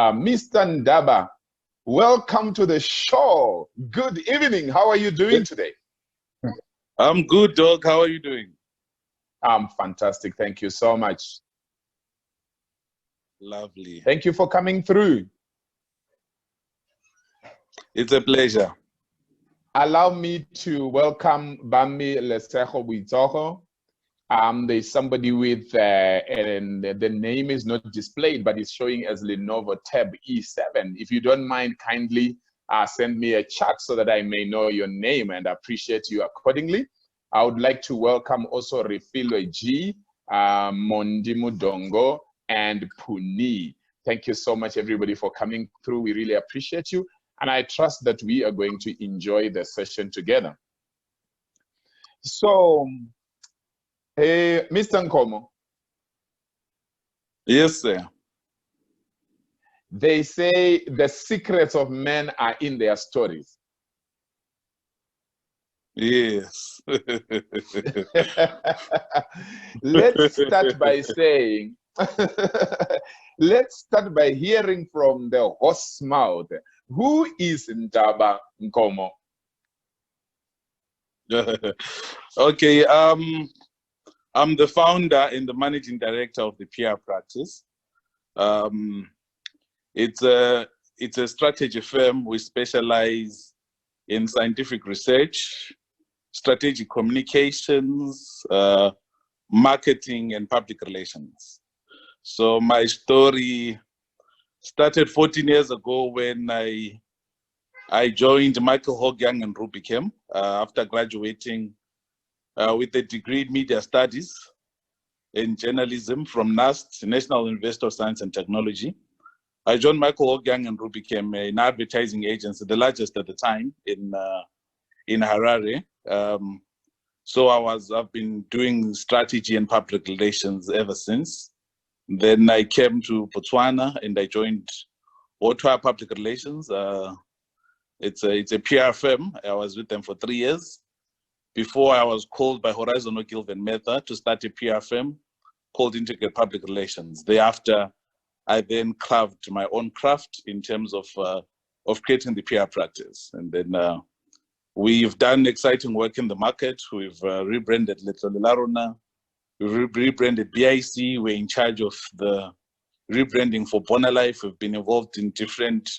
Mr. Ndaba, welcome to the show. Good evening. How are you doing today? I'm good, Doc. How are you doing? I'm fantastic. Thank you so much. Lovely. Thank you for coming through. It's a pleasure. Allow me to welcome Bami Lesejo Buitoko. There's somebody with, and the name is not displayed, but it's showing as Lenovo Tab E7. If you don't mind, kindly send me a chat so that I may know your name and appreciate you accordingly. I would like to welcome also Refilo G, Mondi Mudongo, and Puni. Thank you so much, everybody, for coming through. We really appreciate you. And I trust that we are going to enjoy the session together. So, Mr. Nkomo. Yes, sir. They say the secrets of men are in their stories. Yes. Let's start by saying, let's start by hearing from the horse mouth. Who is Ndaba Nkomo? Okay. I'm the founder and the managing director of the PR practice. It's a strategy firm. We specialize in scientific research, strategic communications, marketing, and public relations. So my story started 14 years ago when I joined Michael Hogg-Young and Rubicam after graduating with a degree in media studies in journalism from NUST, National University of Science and Technology. I joined Michael Hogg-Young and Rubicam, an advertising agency, the largest at the time in Harare. So I've been doing strategy and public relations ever since. Then I came to Botswana and I joined Otwa Public Relations. It's a PR firm. I was with them for 3 years. Before I was called by Horizon Ogilvy Mather to start a PR firm called Integrated Public Relations. Thereafter, I then carved my own craft in terms of creating the PR practice. And then we've done exciting work in the market. We've rebranded Little Larona. We've rebranded BIC. We're in charge of the rebranding for Bona Life. We've been involved in different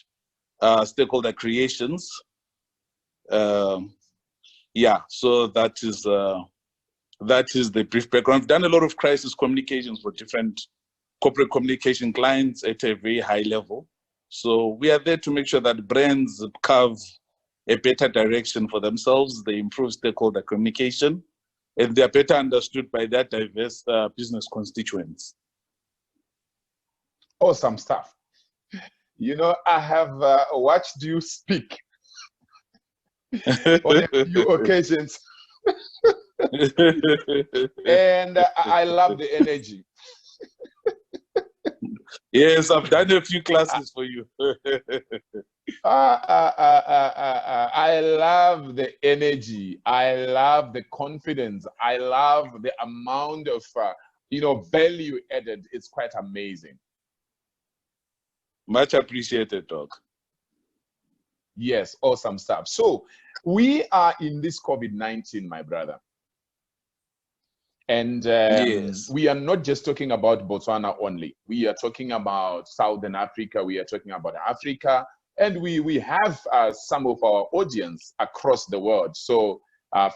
stakeholder creations. Yeah, so that is the brief background. I've done a lot of crisis communications for different corporate communication clients at a very high level. So we are there to make sure that brands carve a better direction for themselves. They improve stakeholder communication, and they are better understood by their diverse business constituents. Awesome stuff. You know, I have watched you speak on a few occasions. And I love the energy. Yes, I've done a few classes for you. I love the energy. I love the confidence. I love the amount of value added. It's quite amazing. Much appreciated, Doc. Yes, awesome stuff. So we are in this COVID-19, my brother. And yes, we are not just talking about Botswana only. We are talking about Southern Africa. We are talking about Africa. And we have some of our audience across the world. So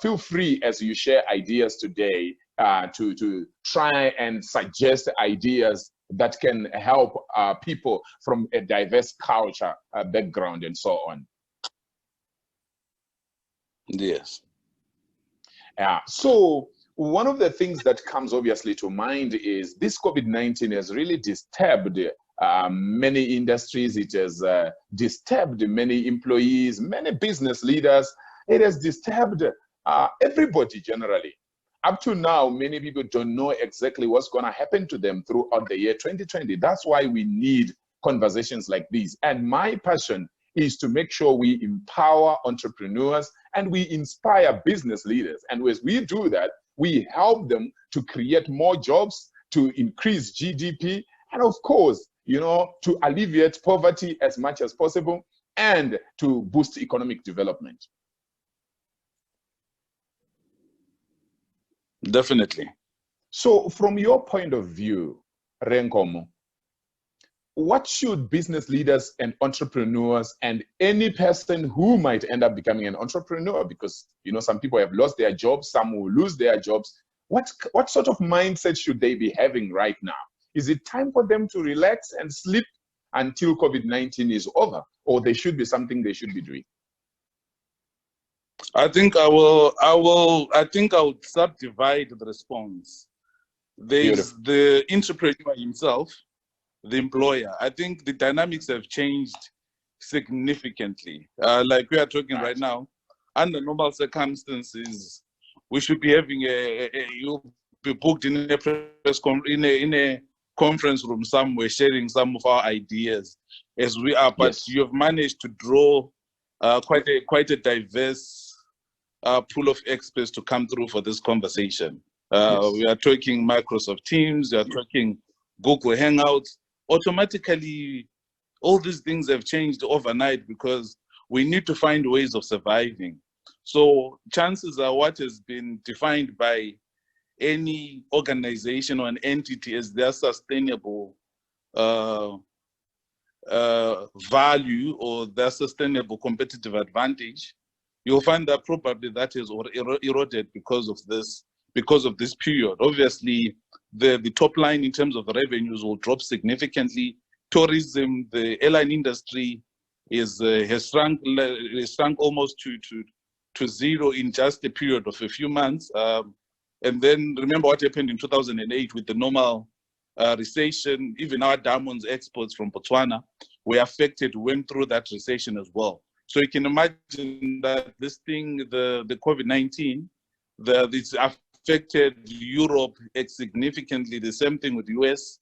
feel free as you share ideas today to try and suggest ideas that can help people from a diverse culture background and so on. Yes. Yeah. So one of the things that comes obviously to mind is this COVID-19 has really disturbed many industries. It has disturbed many employees, many business leaders. It has disturbed everybody generally. Up to now, many people don't know exactly what's going to happen to them throughout the year 2020. That's why we need conversations like these. And my passion is to make sure we empower entrepreneurs and we inspire business leaders. And as we do that, we help them to create more jobs, to increase GDP, and of course, you know, to alleviate poverty as much as possible and to boost economic development. Definitely. So from your point of view, Nkomo, what should business leaders and entrepreneurs and any person who might end up becoming an entrepreneur, because, you know, some people have lost their jobs, some will lose their jobs, what sort of mindset should they be having right now? Is it time for them to relax and sleep until COVID-19 is over, or there should be something they should be doing? I think I would subdivide the response. There's the entrepreneur himself, the employer. I think the dynamics have changed significantly. Like we are talking right now, under normal circumstances, we should be having you'll be booked in a in a conference room somewhere, sharing some of our ideas as we are. But you have managed to draw quite a diverse pool of experts to come through for this conversation. We are talking Microsoft Teams, we are talking Google Hangouts. Automatically, all these things have changed overnight because we need to find ways of surviving. So chances are what has been defined by any organization or an entity as their sustainable value or their sustainable competitive advantage, you'll find that probably that is eroded because of this period. Obviously, the top line in terms of the revenues will drop significantly. Tourism, the airline industry has shrunk almost to zero in just a period of a few months. And then remember what happened in 2008 with the normal recession. Even our diamonds exports from Botswana were affected, went through that recession as well. So you can imagine that this thing, the COVID-19, it's affected Europe significantly. The same thing with the US.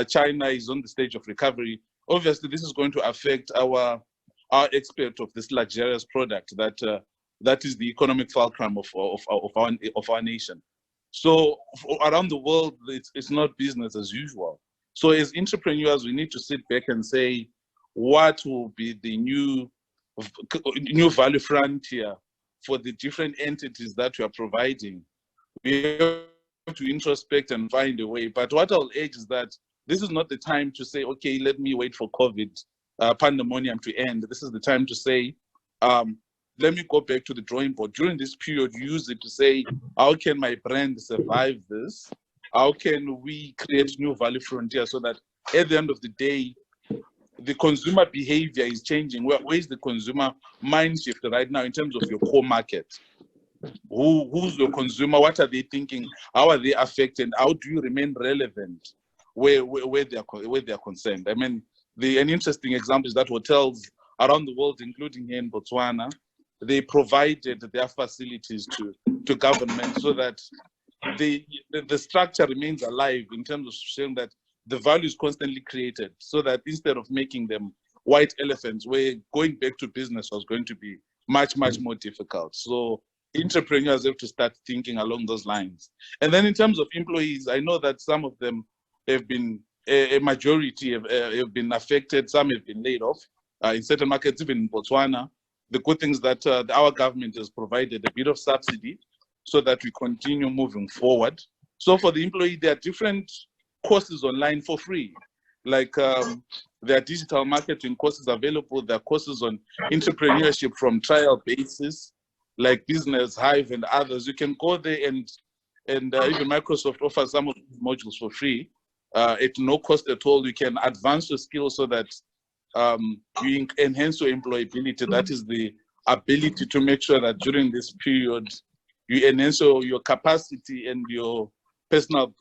China is on the stage of recovery. Obviously, this is going to affect our export of this luxurious product that is the economic fulcrum of our nation. So around the world, it's not business as usual. So as entrepreneurs, we need to sit back and say, what will be the new value frontier for the different entities that we are providing? We have to introspect and find a way. But what I'll urge is that this is not the time to say, okay, let me wait for COVID pandemonium to end. This is the time to say, let me go back to the drawing board. During this period, use it to say, how can my brand survive this? How can we create new value frontiers so that at the end of the day, the consumer behavior is changing? Where is the consumer mind shift right now in terms of your core market? Who's your consumer? What are they thinking? How are they affected? How do you remain relevant where they are concerned? I mean, an interesting example is that hotels around the world, including here in Botswana, they provided their facilities to government so that the structure remains alive in terms of showing that the value is constantly created, so that instead of making them white elephants, where going back to business was going to be much more difficult. So entrepreneurs have to start thinking along those lines. And then in terms of employees, I know that some of them have been, a majority have been affected, some have been laid off in certain markets, even in Botswana. The good thing is that our government has provided a bit of subsidy so that we continue moving forward. So for the employee, there are different courses online for free. Like there are digital marketing courses available. There are courses on entrepreneurship from trial basis, like Business Hive and others. You can go there and even Microsoft offers some of these modules for free at no cost at all. You can advance your skills so that you enhance your employability. That is the ability to make sure that during this period, you enhance your capacity and your personal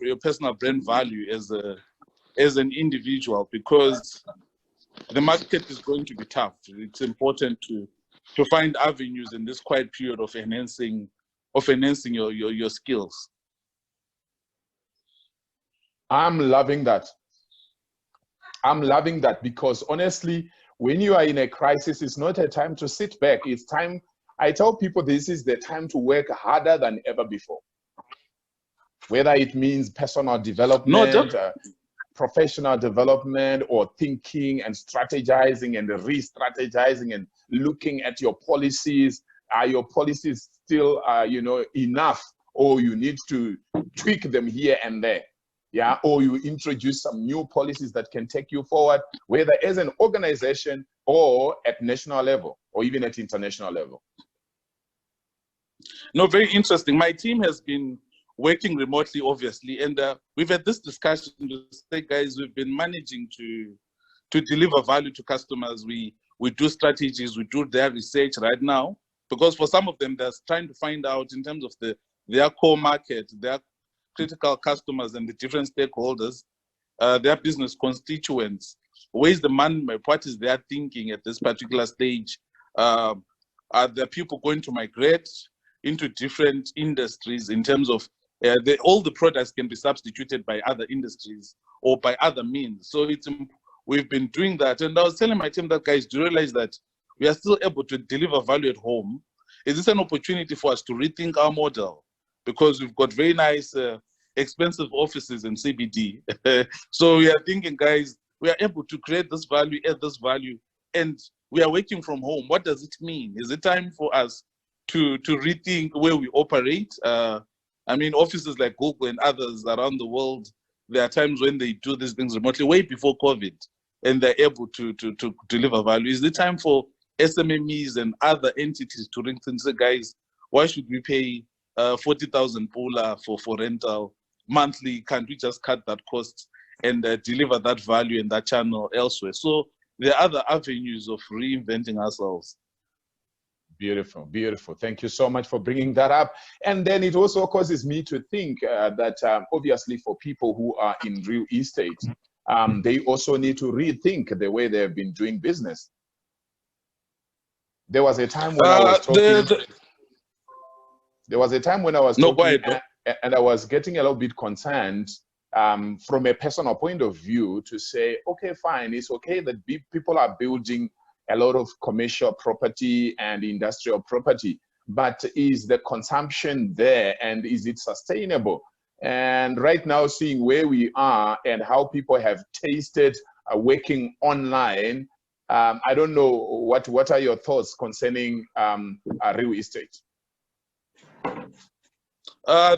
brand value as an individual, because the market is going to be tough. It's important to find avenues in this quiet period of enhancing your skills. I'm loving that. I'm loving that, because honestly, when you are in a crisis, it's not a time to sit back. It's time, I tell people, this is the time to work harder than ever before. Whether it means personal development, professional development or thinking and strategizing and re-strategizing and looking at your policies? Are your policies still, you know, enough, or you need to tweak them here and there? Yeah, or you introduce some new policies that can take you forward, whether as an organization or at national level or even at international level. No, very interesting. My team has been working remotely, obviously, and we've had this discussion to say, guys, we've been managing to deliver value to customers. We do strategies, we do their research right now, because for some of them, they're trying to find out in terms of their core market, their critical customers and the different stakeholders, their business constituents, where is the money, what is their thinking at this particular stage? Are the people going to migrate into different industries in terms of all the products can be substituted by other industries or by other means? So we've been doing that. And I was telling my team that, guys, do you realize that we are still able to deliver value at home? Is this an opportunity for us to rethink our model? Because we've got very nice, expensive offices in CBD. So we are thinking, guys, we are able to create this value, add this value, and we are working from home. What does it mean? Is it time for us to rethink where we operate? I mean, offices like Google and others around the world, there are times when they do these things remotely, way before COVID, and they're able to deliver value. Is it time for SMMEs and other entities to ring and say, guys, why should we pay 40,000 pula for rental monthly? Can't we just cut that cost and deliver that value in that channel elsewhere? So there are other avenues of reinventing ourselves. Beautiful, beautiful. Thank you so much for bringing that up. And then it also causes me to think that obviously for people who are in real estate, they also need to rethink the way they've been doing business. There was a time when I was talking. There was a time when I was talking, and I was getting a little bit concerned from a personal point of view to say, okay, fine, it's okay that people are building a lot of commercial property and industrial property, but is the consumption there and is it sustainable? And right now, seeing where we are and how people have tasted working online, I don't know, what are your thoughts concerning real estate?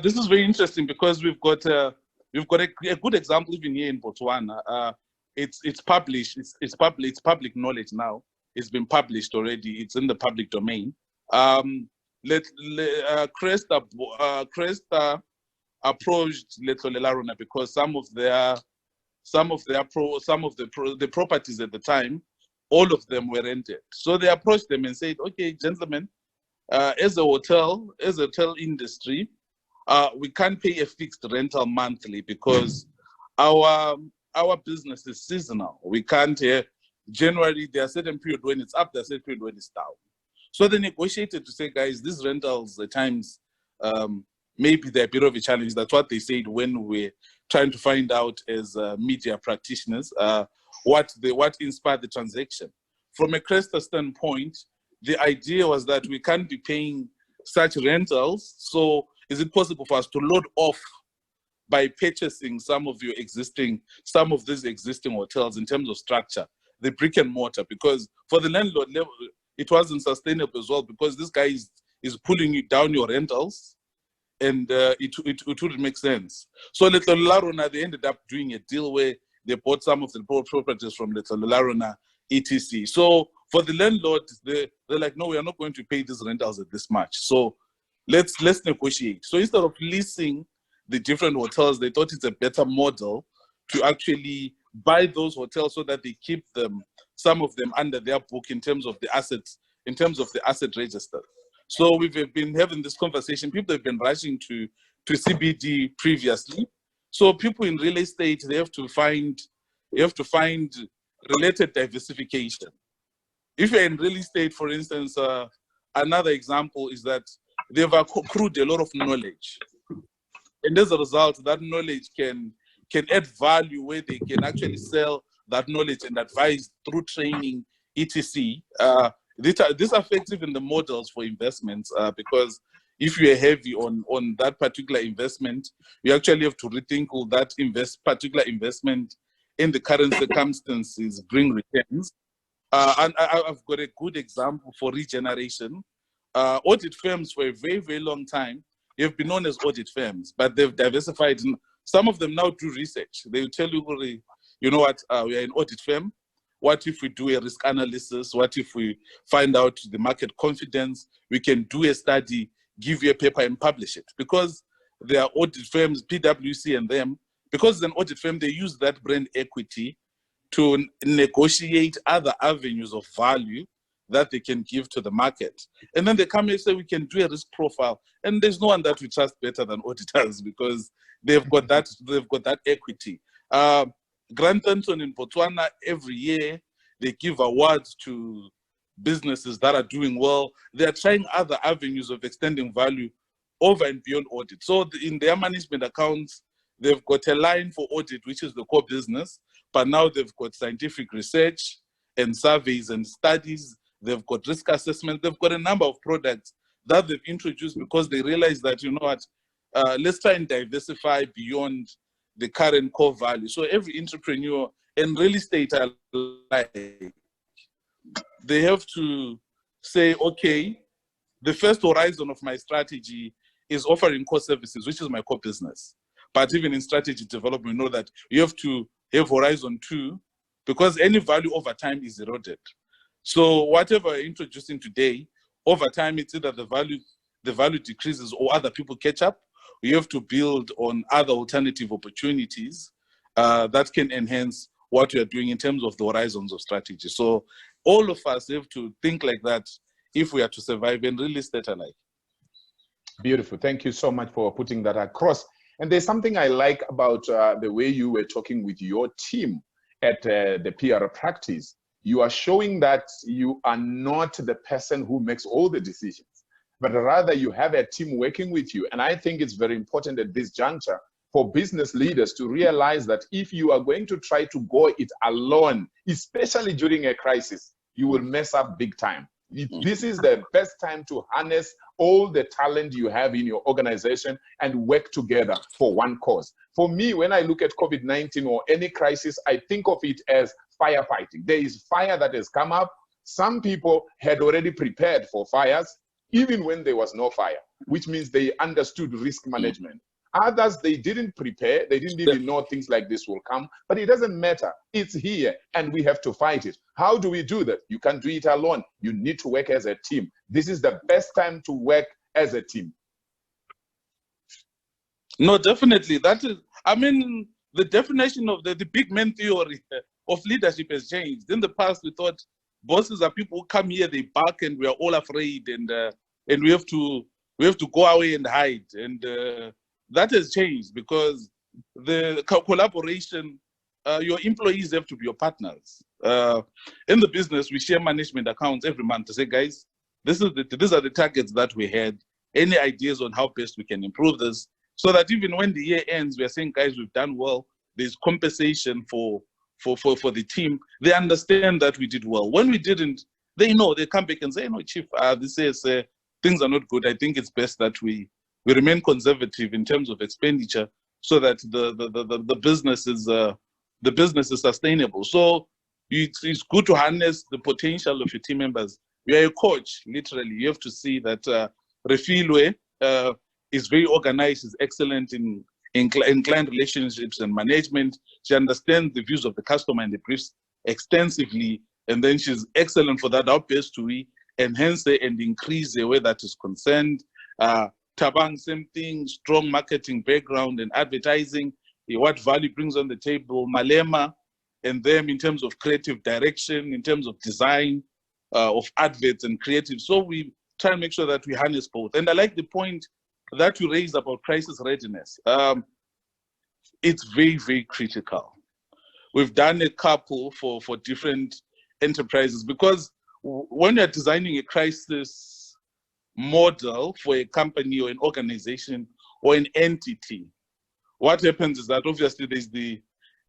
This is very interesting because we've got a good example even here in Botswana. It's published. It's public knowledge now. It's been published already. It's in the public domain. Cresta approached Laruna because some of the properties at the time, all of them were rented. So they approached them and said, okay, gentlemen, as a hotel industry, we can't pay a fixed rental monthly because our business is seasonal. We can't January, there are certain period when it's up, there are certain period when it's down. So they negotiated to say, guys, these rentals at times, maybe they're a bit of a challenge. That's what they said when we're trying to find out as media practitioners, what inspired the transaction. From a Cresta standpoint, the idea was that we can't be paying such rentals. So is it possible for us to load off by purchasing some of these existing hotels in terms of structure, the brick and mortar? Because for the landlord level, it wasn't sustainable as well, because this guy is pulling you down your rentals, and it wouldn't make sense. So Little Laruna, they ended up doing a deal where they bought some of the properties from Little Laruna, etc. So for the landlord, they're like, no, we are not going to pay these rentals at this much. So let's negotiate. So instead of leasing the different hotels, they thought it's a better model to actually buy those hotels so that they keep some of them under their book in terms of the assets, in terms of the asset register. So we've been having this conversation. People have been rushing to CBD previously. So people in real estate, they have to find related diversification. If you're in real estate, for instance, another example is that they've accrued a lot of knowledge. And as a result, that knowledge can add value where they can actually sell that knowledge and advise through training, etc. This affects even the models for investments, because if you are heavy on that particular investment, you actually have to rethink will that particular investment in the current circumstances bring returns. And I've got a good example for regeneration. Audit firms for a very, very long time have been known as audit firms, but they've diversified. Some of them now do research. They will tell you, you know what, we are an audit firm. What if we do a risk analysis? What if we find out the market confidence? We can do a study, give you a paper and publish it. Because they are audit firms, PwC and them, because it's an audit firm, they use that brand equity to negotiate other avenues of value that they can give to the market. And then they come and say, we can do a risk profile. And there's no one that we trust better than auditors because they've got that equity. Grant Thornton in Botswana, every year, they give awards to businesses that are doing well. They're trying other avenues of extending value over and beyond audit. So in their management accounts, they've got a line for audit, which is the core business, but now they've got scientific research and surveys and studies. They've got risk assessment. They've got a number of products that they've introduced because they realize that, you know what, let's try and diversify beyond the current core value. So every entrepreneur and real estate alike, they have to say, okay, the first horizon of my strategy is offering core services, which is my core business. But even in strategy development, we know that you have to have horizon 2 because any value over time is eroded. So whatever you're introducing today, over time, it's either the value decreases or other people catch up. You have to build on other alternative opportunities that can enhance what you're doing in terms of the horizons of strategy. So all of us have to think like that if we are to survive and really stay alive. Beautiful. Thank you so much for putting that across. And there's something I like about the way you were talking with your team at the PR practice. You are showing that you are not the person who makes all the decisions, but rather you have a team working with you. And I think it's very important at this juncture for business leaders to realize that if you are going to try to go it alone, especially during a crisis, you will mess up big time. This is the best time to harness all the talent you have in your organization and work together for one cause. For me, when I look at COVID-19 or any crisis, I think of it as firefighting. There is fire that has come up. Some people had already prepared for fires, even when there was no fire, which means they understood risk management. Others, they didn't prepare. They didn't even know things like this will come, but it doesn't matter. It's here and we have to fight it. How do we do that? You can't do it alone. You need to work as a team. This is the best time to work as a team. No, definitely. That is, I mean, the definition of the big man theory of leadership has changed. In the past, we thought bosses are people who come here, they bark and we are all afraid and we have to go away and hide. And that has changed because the collaboration, your employees have to be your partners. In the business, we share management accounts every month to say, guys, these are the targets that we had. Any ideas on how best we can improve this? So that even when the year ends, we are saying, guys, we've done well. There's compensation for the team. They understand that we did well. When we didn't, they know. They come back and say, no, Chief, this is things are not good. I think it's best that we remain conservative in terms of expenditure so that the business is sustainable. So it's good to harness the potential of your team members. You are a coach, literally. You have to see that Refilwe is very organized, is excellent in client relationships and management. She understands the views of the customer and the briefs extensively, and then she's excellent for that. How best do we enhance it and increase the way that is concerned? Tabang, same thing, strong marketing background and advertising, what value brings on the table. Malema and them in terms of creative direction, in terms of design of adverts and creative. So we try and make sure that we harness both. And I like the point that you raised about crisis readiness. It's very, very critical. We've done a couple for different enterprises because when you're designing a crisis model for a company or an organization or an entity, what happens is that obviously there's the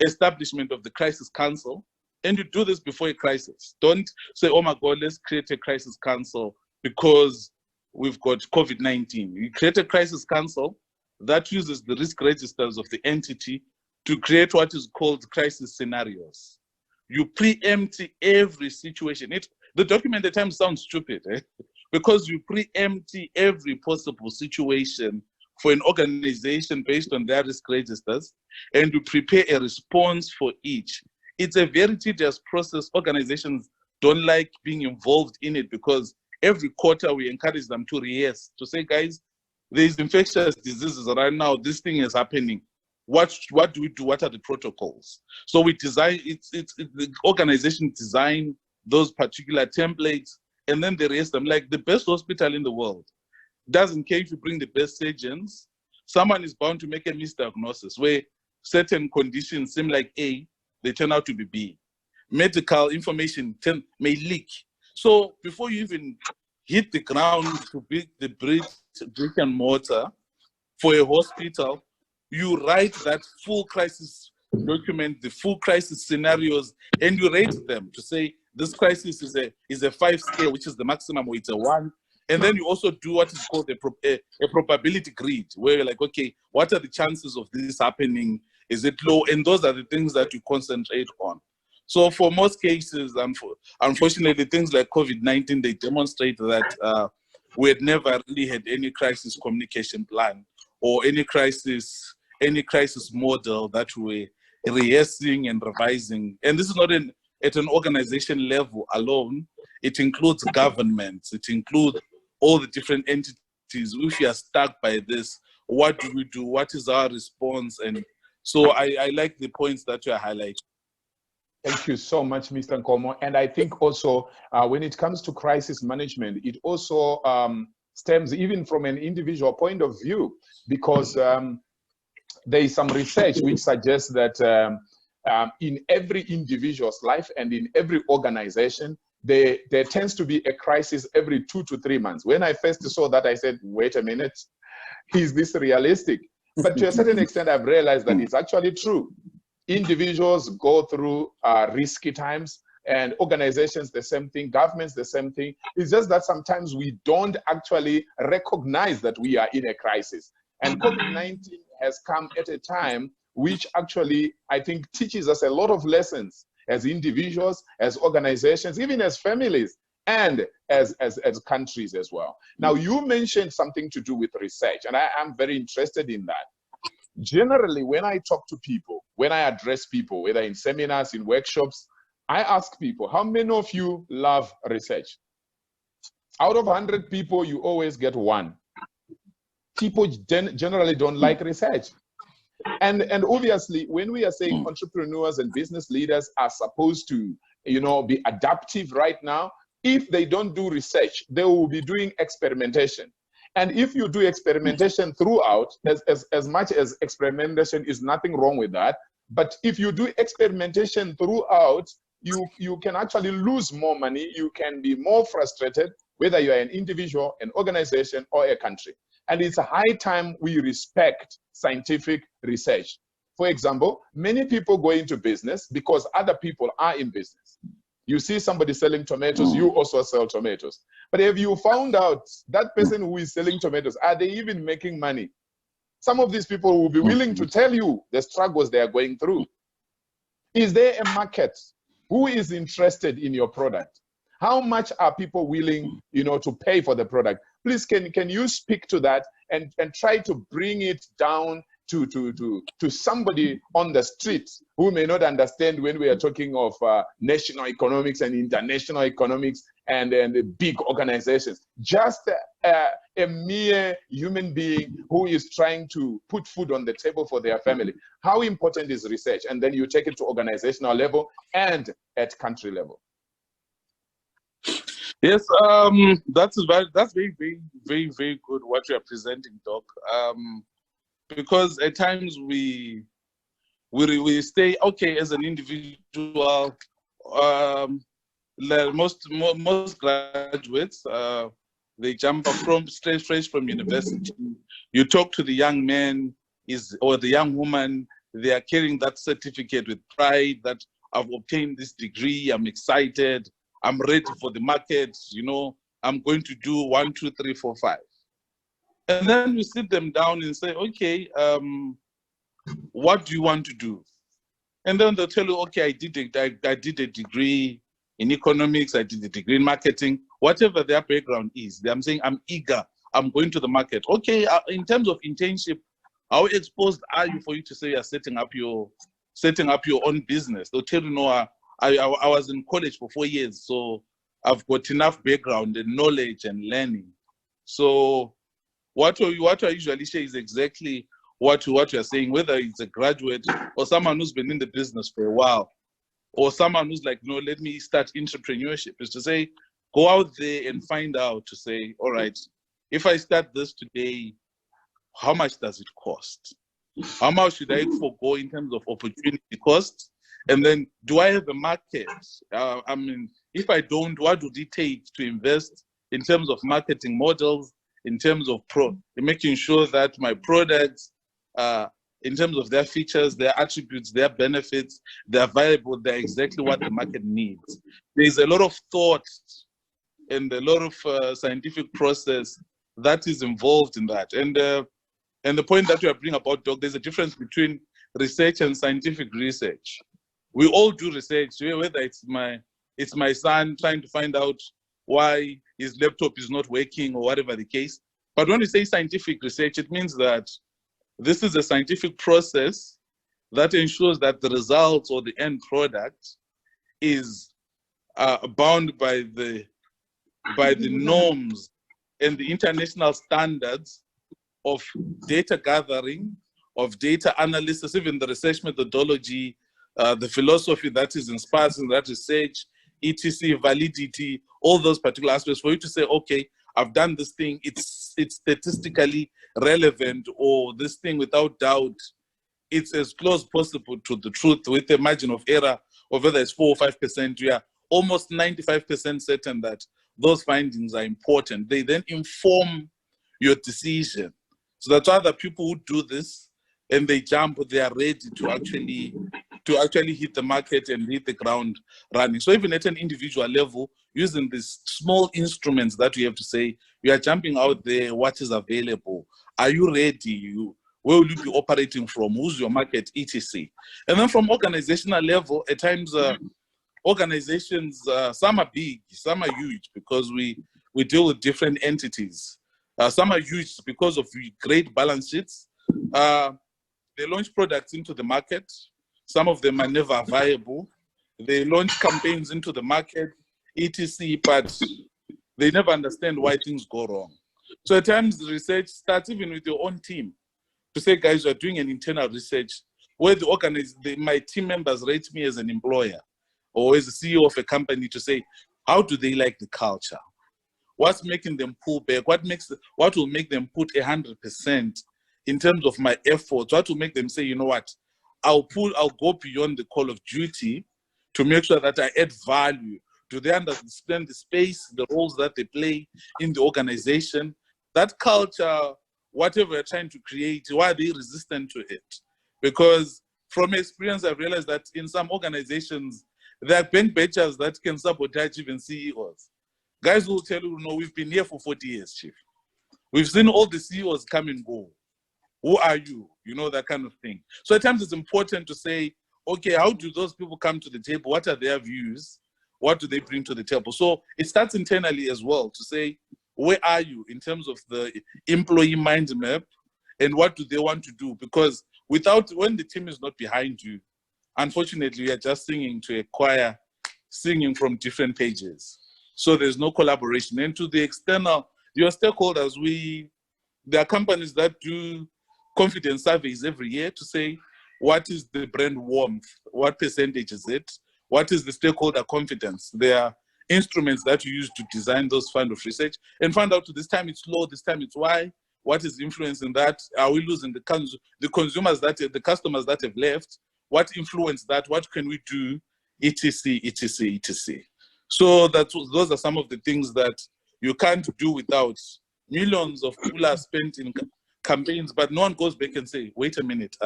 establishment of the crisis council, and you do this before a crisis. Don't say, oh my God, let's create a crisis council because we've got COVID-19. You create a crisis council that uses the risk registers of the entity to create what is called crisis scenarios. You preempt every situation. The document at times sounds stupid, because you preempt every possible situation for an organization based on their risk registers, and you prepare a response for each. It's a very tedious process. Organizations don't like being involved in it because every quarter we encourage them to rehearse, to say, guys, there's infectious diseases right now, this thing is happening. What do we do? What are the protocols? So we design, the organization design those particular templates, and then they raise them. Like the best hospital in the world doesn't care if you bring the best surgeons. Someone is bound to make a misdiagnosis where certain conditions seem like A, they turn out to be B. Medical information may leak. So before you even hit the ground to build the brick and mortar for a hospital, you write that full crisis document, the full crisis scenarios, and you rate them to say this crisis is a 5 scale, which is the maximum, or it's a 1. And then you also do what is called a probability grid, where you're like, okay, what are the chances of this happening? Is it low? And those are the things that you concentrate on. So for most cases, unfortunately, things like COVID-19, they demonstrate that we had never really had any crisis communication plan or any crisis model that we're rehearsing and revising. And this is not at an organization level alone. It includes governments. It includes all the different entities. If you are stuck by this, what do we do? What is our response? And so I like the points that you are highlighting. Thank you so much, Mr. Nkomo. And I think also when it comes to crisis management, it also stems even from an individual point of view, because there is some research which suggests that in every individual's life and in every organization, there tends to be a crisis every 2 to 3 months. When I first saw that, I said, wait a minute, is this realistic? But to a certain extent, I've realized that it's actually true. Individuals go through risky times, and organizations, the same thing, governments, the same thing. It's just that sometimes we don't actually recognize that we are in a crisis. And COVID-19 has come at a time which actually, I think, teaches us a lot of lessons as individuals, as organizations, even as families, and as countries as well. Now, you mentioned something to do with research, and I am very interested in that. Generally, when I talk to people, when I address people, whether in seminars, in workshops, I ask people, how many of you love research? Out of 100 people, you always get 1. People generally don't like research. And obviously, when we are saying entrepreneurs and business leaders are supposed to, be adaptive right now, if they don't do research, they will be doing experimentation. And if you do experimentation throughout, as much as experimentation is nothing wrong with that, but if you do experimentation throughout, you can actually lose more money, you can be more frustrated, whether you are an individual, an organization, or a country. And it's a high time we respect scientific research. For example, many people go into business because other people are in business. You see somebody selling tomatoes, you also sell tomatoes. But have you found out that person who is selling tomatoes, are they even making money? Some of these people will be willing to tell you the struggles they are going through. Is there a market? Who is interested in your product? How much are people willing, to pay for the product? Please, can you speak to that and try to bring it down to somebody on the street who may not understand when we are talking of national economics and international economics and big organizations. Just a mere human being who is trying to put food on the table for their family. How important is research? And then you take it to organizational level and at country level. Yes, that's very, very, very, very good what you are presenting, Doc. Because at times we stay okay as an individual. Most graduates they jump up fresh from university. You talk to the young man or the young woman, they are carrying that certificate with pride that I've obtained this degree. I'm excited. I'm ready for the market. I'm going to do 1, 2, 3, 4, 5. And then we sit them down and say, okay, what do you want to do? And then they'll tell you, okay, I did a degree in economics, I did a degree in marketing, whatever their background is. I'm saying, I'm eager, I'm going to the market. Okay, in terms of internship, how exposed are you for you to say you're setting up your own business? They'll tell you, no, I was in college for 4 years, so I've got enough background and knowledge and learning. So what I usually say is exactly what you're saying, whether it's a graduate or someone who's been in the business for a while, or someone who's like, no, let me start entrepreneurship, is to say, go out there and find out, to say, all right, if I start this today, how much does it cost? How much should I forego in terms of opportunity cost? And then, do I have a market? I mean, if I don't, what would it take to invest in terms of marketing models, in terms of making sure that my products, in terms of their features, their attributes, their benefits, they're viable, they're exactly what the market needs. There's a lot of thought and a lot of scientific process that is involved in that. And the point that you are bringing about, Doc, there's a difference between research and scientific research. We all do research, whether it's my son trying to find out why his laptop is not working or whatever the case. But when we say scientific research, it means that this is a scientific process that ensures that the results or the end product is bound by the norms and the international standards of data gathering, of data analysis, even the research methodology, the philosophy that is inspired in that research, etc., validity, all those particular aspects, for you to say, okay, I've done this thing, it's statistically relevant, or this thing without doubt, it's as close possible to the truth with a margin of error of whether it's 4 or 5%, we are almost 95% certain that those findings are important. They then inform your decision. So that's why the people who do this and they jump, they are ready to actually hit the market and hit the ground running. So even at an individual level, using these small instruments that we have to say, we are jumping out there, what is available? Are you ready? Where will you be operating from? Who's your market, etc. And then from organizational level, at times organizations, some are big, some are huge because we deal with different entities. Some are huge because of great balance sheets. They launch products into the market. Some of them are never viable. They launch campaigns into the market, etc., but they never understand why things go wrong. So at times the research starts even with your own team to say, guys, we're doing an internal research where my team members rate me as an employer or as a CEO of a company to say, how do they like the culture? What's making them pull back? What will make them put 100% in terms of my efforts? What will make them say, you know what, I'll go beyond the call of duty to make sure that I add value. Do they understand the space, the roles that they play in the organization? That culture, whatever we're trying to create, why are they resistant to it? Because from experience, I've realized that in some organizations, there are bank badgers that can sabotage even CEOs. Guys will tell you, no, we've been here for 40 years, Chief. We've seen all the CEOs come and go. Who are you? You know, that kind of thing. So at times it's important to say, okay, how do those people come to the table? What are their views? What do they bring to the table? So it starts internally as well to say, where are you in terms of the employee mind map and what do they want to do? Because when the team is not behind you, unfortunately, we are just singing to a choir, singing from different pages. So there's no collaboration. And to the external, your stakeholders, there are companies that do confidence surveys every year to say, what is the brand warmth? What percentage is it? What is the stakeholder confidence? There are instruments that you use to design those kind of research and find out this time it's low, this time it's why. What is influencing that? Are we losing the consumers, the customers that have left? What influenced that? What can we do? Etc, etc, etc. So those are some of the things that you can't do without. Millions of people are spent in campaigns, but no one goes back and say, wait a minute,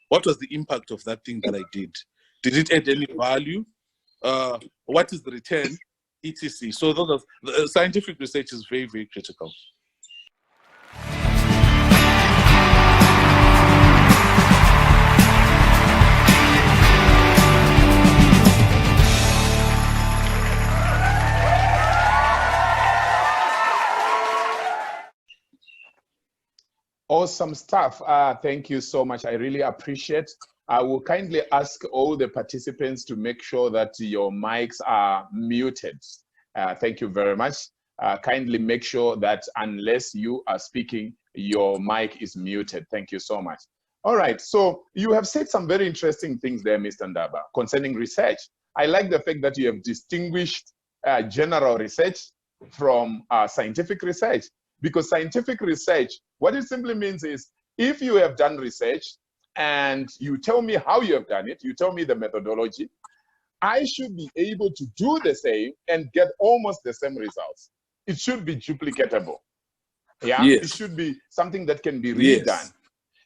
what was the impact of that thing that I did? Did it add any value? What is the return? Etc. So the scientific research is very, very critical. Awesome stuff. Thank you so much. I really appreciate. I will kindly ask all the participants to make sure that your mics are muted. Thank you very much. Kindly make sure that unless you are speaking, your mic is muted. Thank you so much. All right, so you have said some very interesting things there, Mr. Ndaba, concerning research. I like the fact that you have distinguished general research from scientific research, because scientific research, what it simply means is, if you have done research and you tell me how you have done it, you tell me the methodology, I should be able to do the same and get almost the same results. It should be duplicatable. Yeah, yes. It should be something that can be redone. Yes.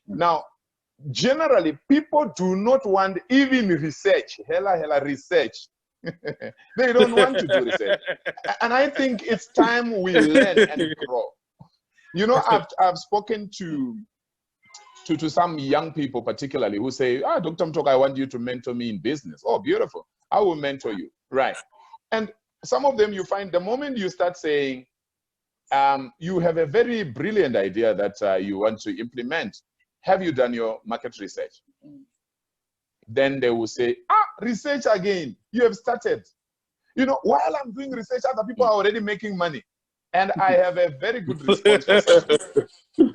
Now, generally, people do not want even research, hella research. They don't want to do research. And I think it's time we learn and grow. You know, I've spoken to some young people particularly who say, Dr. Mutoko, I want you to mentor me in business. Oh, beautiful. I will mentor you. Right. And some of them, you find the moment you start saying, you have a very brilliant idea that you want to implement. Have you done your market research? Then they will say, research again. You have started. You know, while I'm doing research, other people are already making money. And I have a very good response for such people.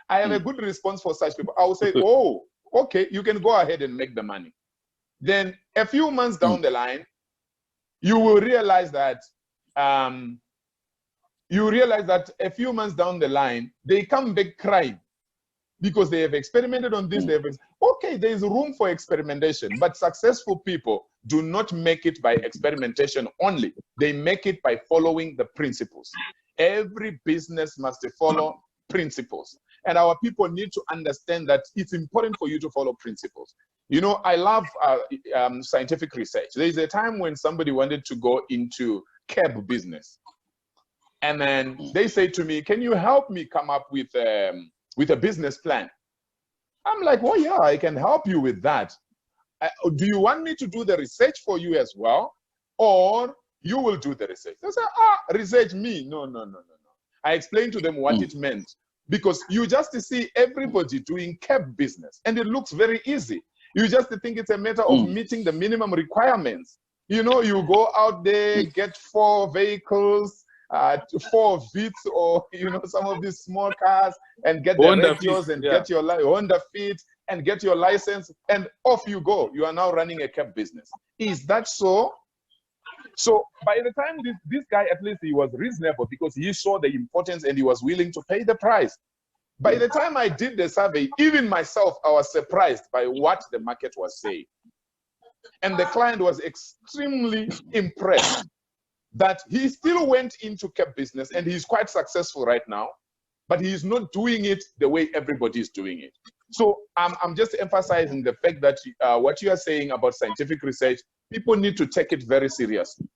I have a good response for such people. I will say, oh, okay, you can go ahead and make the money. Then a few months down the line, you will realize that a few months down the line, they come back crying because they have experimented on this. Okay, there is room for experimentation, but successful people do not make it by experimentation only. They make it by following the principles. Every business must follow principles. And our people need to understand that it's important for you to follow principles. You know, I love scientific research. There is a time when somebody wanted to go into cab business. And then they say to me, can you help me come up with a business plan? I'm like, oh yeah, I can help you with that. Do you want me to do the research for you as well? Or you will do the research? They say, research me. No. I explained to them what it meant. Because you just see everybody doing cab business and it looks very easy. You just think it's a matter of meeting the minimum requirements. You know, you go out there, get 4 vehicles, 4 Vits, or, you know, some of these small cars, and get the radios and get your Honda Fit and get your license, and off you go. You are now running a cab business. Is that so? So by the time this guy, at least he was reasonable because he saw the importance and he was willing to pay the price. By the time I did the survey, even myself, I was surprised by what the market was saying. And the client was extremely impressed that he still went into cab business and he's quite successful right now, but he's not doing it the way everybody is doing it. So I'm just emphasizing the fact that what you are saying about scientific research, people need to take it very seriously.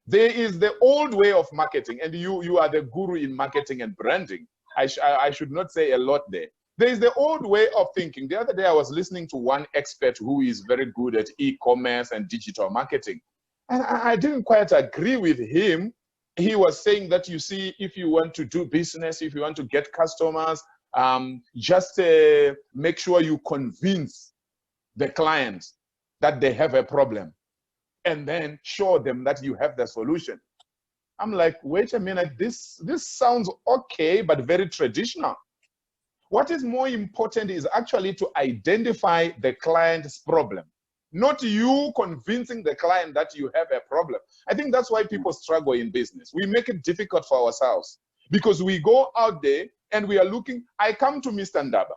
There is the old way of marketing, and you are the guru in marketing and branding. I should not say a lot there. There is the old way of thinking. The other day I was listening to one expert who is very good at e-commerce and digital marketing. And I didn't quite agree with him. He was saying that, you see, if you want to do business, if you want to get customers, just make sure you convince the client that they have a problem and then show them that you have the solution. I'm like, wait a minute, this sounds okay, but very traditional. What is more important is actually to identify the client's problem, not you convincing the client that you have a problem. I think that's why people struggle in business. We make it difficult for ourselves because we go out there and we are looking. I come to Mr. Ndaba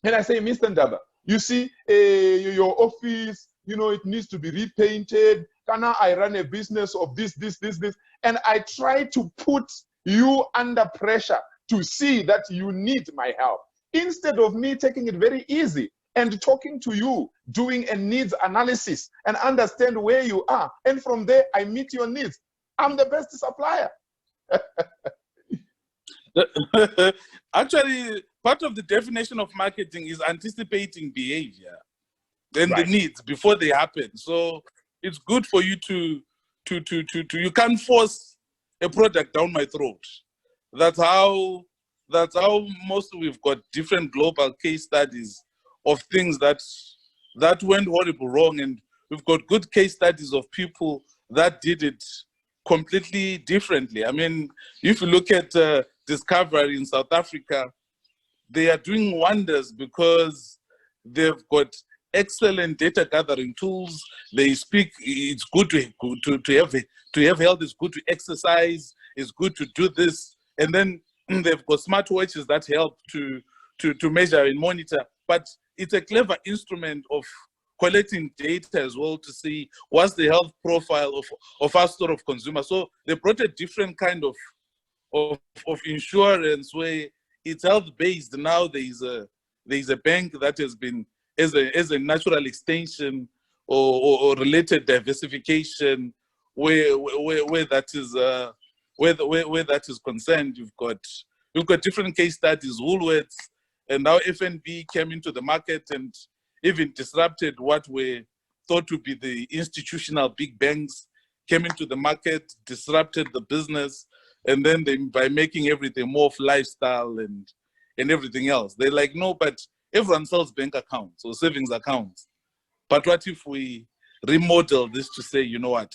and I say, Mr. Ndaba, you see, your office, you know, it needs to be repainted. Can I run a business of this? And I try to put you under pressure to see that you need my help. Instead of me taking it very easy and talking to you, doing a needs analysis and understand where you are. And from there, I meet your needs. I'm the best supplier. Actually, part of the definition of marketing is anticipating behavior and the needs before they happen. So it's good for you to you can't force a product down my throat. That's how that's how most we've got different global case studies of things that went horribly wrong, and we've got good case studies of people that did it completely differently. I mean, if you look at Discovery in South Africa, they are doing wonders because they've got excellent data gathering tools. They speak, it's good to have health, it's good to exercise, it's good to do this. And then they've got smartwatches that help to measure and monitor. But it's a clever instrument of collecting data as well to see what's the health profile of our sort of consumer. So they brought a different kind of insurance where it's health-based. Now there's a bank that has been as a natural extension or related diversification where that is where that is concerned. You've got different case studies. Woolworths and now FNB came into the market and even disrupted what were thought to be the institutional big banks, came into the market, disrupted the business, and then by making everything more of lifestyle and everything else. They're like, no, but everyone sells bank accounts or savings accounts. But what if we remodel this to say, you know what,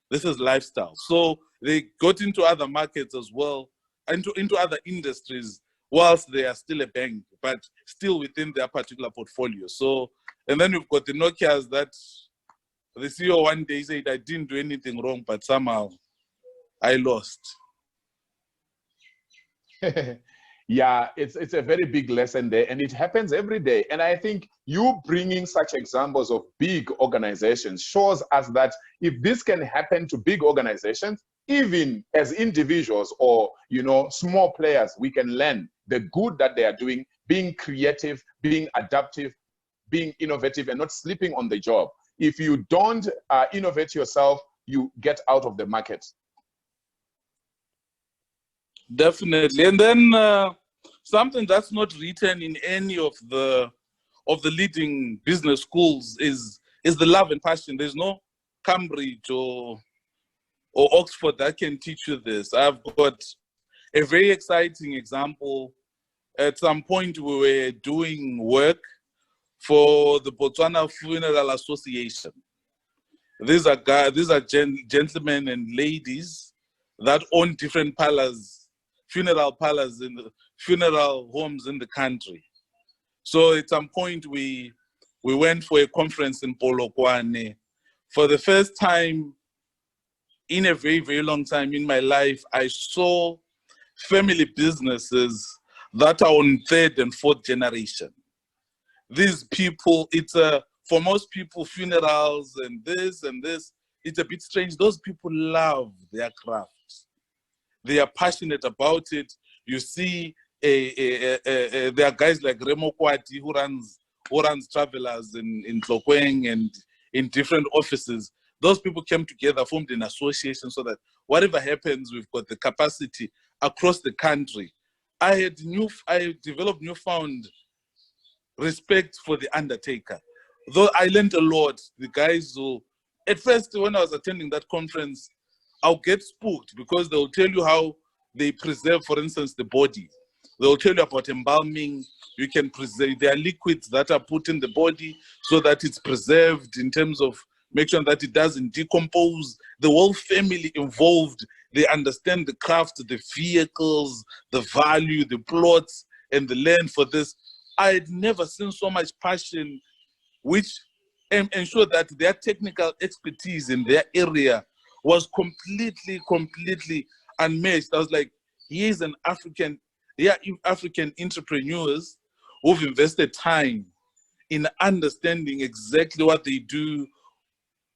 this is lifestyle? So they got into other markets as well, into other industries, whilst they are still a bank, but still within their particular portfolio. So, and then we've got the Nokias that the CEO one day said, I didn't do anything wrong, but somehow I lost. Yeah, it's a very big lesson there, and it happens every day. And I think you bringing such examples of big organizations shows us that if this can happen to big organizations, even as individuals or, you know, small players, we can learn the good that they are doing, being creative, being adaptive, being innovative, and not sleeping on the job. If you don't innovate yourself, you get out of the market. Definitely. And then something that's not written in any of the leading business schools is the love and passion. There's no Cambridge or Oxford that can teach you this. I've got a very exciting example. At some point, we were doing work for the Botswana Funeral Association. These are gentlemen and ladies that own different funeral parlors in the funeral homes in the country. So at some point, we went for a conference in Polokwane. For the first time in a very, very long time in my life, I saw family businesses that are on third and fourth generation. These people, for most people, funerals and this, it's a bit strange. Those people love their craft. They are passionate about it. You see, there are guys like Remo Kwati who runs Travelers in Tlokweng and in different offices. Those people came together, formed an association so that whatever happens, we've got the capacity across the country. I developed newfound respect for the undertaker. Though I learned a lot, the guys who, at first when I was attending that conference, I'll get spooked because they'll tell you how they preserve, for instance, the body. They'll tell you about embalming. You can preserve, there are liquids that are put in the body so that it's preserved in terms of make sure that it doesn't decompose. The whole family involved, they understand the craft, the vehicles, the value, the plots, and the land for this. I had never seen so much passion, which ensured that their technical expertise in their area was completely unmatched. I was like, here's an African entrepreneurs who've invested time in understanding exactly what they do.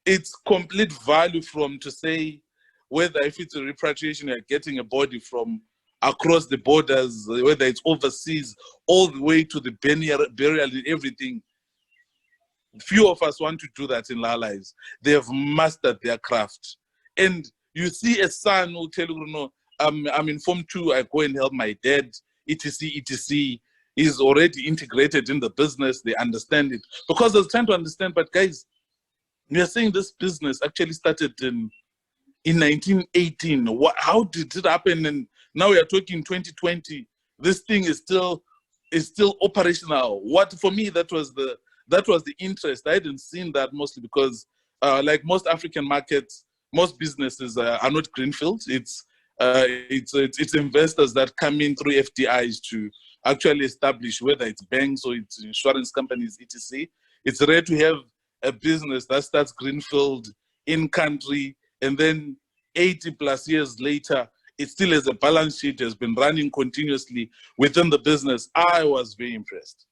It's complete value from to say whether if it's a repatriation, you're getting a body from across the borders, whether it's overseas, all the way to the burial and everything. Few of us want to do that in our lives. They have mastered their craft. And you see a son who tell you, no, I'm in Form 2, I go and help my dad, etc., etc. Is already integrated in the business, they understand it. Because I was trying to understand, but guys, we are saying this business actually started in 1918. How did it happen? And now we are talking 2020. this thing is still operational. What for me, that was the interest. I hadn't seen that mostly because like most African markets, most businesses are not greenfield. It's investors that come in through FDIs to actually establish, whether it's banks or it's insurance companies, etc. It's rare to have a business that starts greenfield in country, and then 80 plus years later, it still has a balance sheet, has been running continuously within the business. I was very impressed.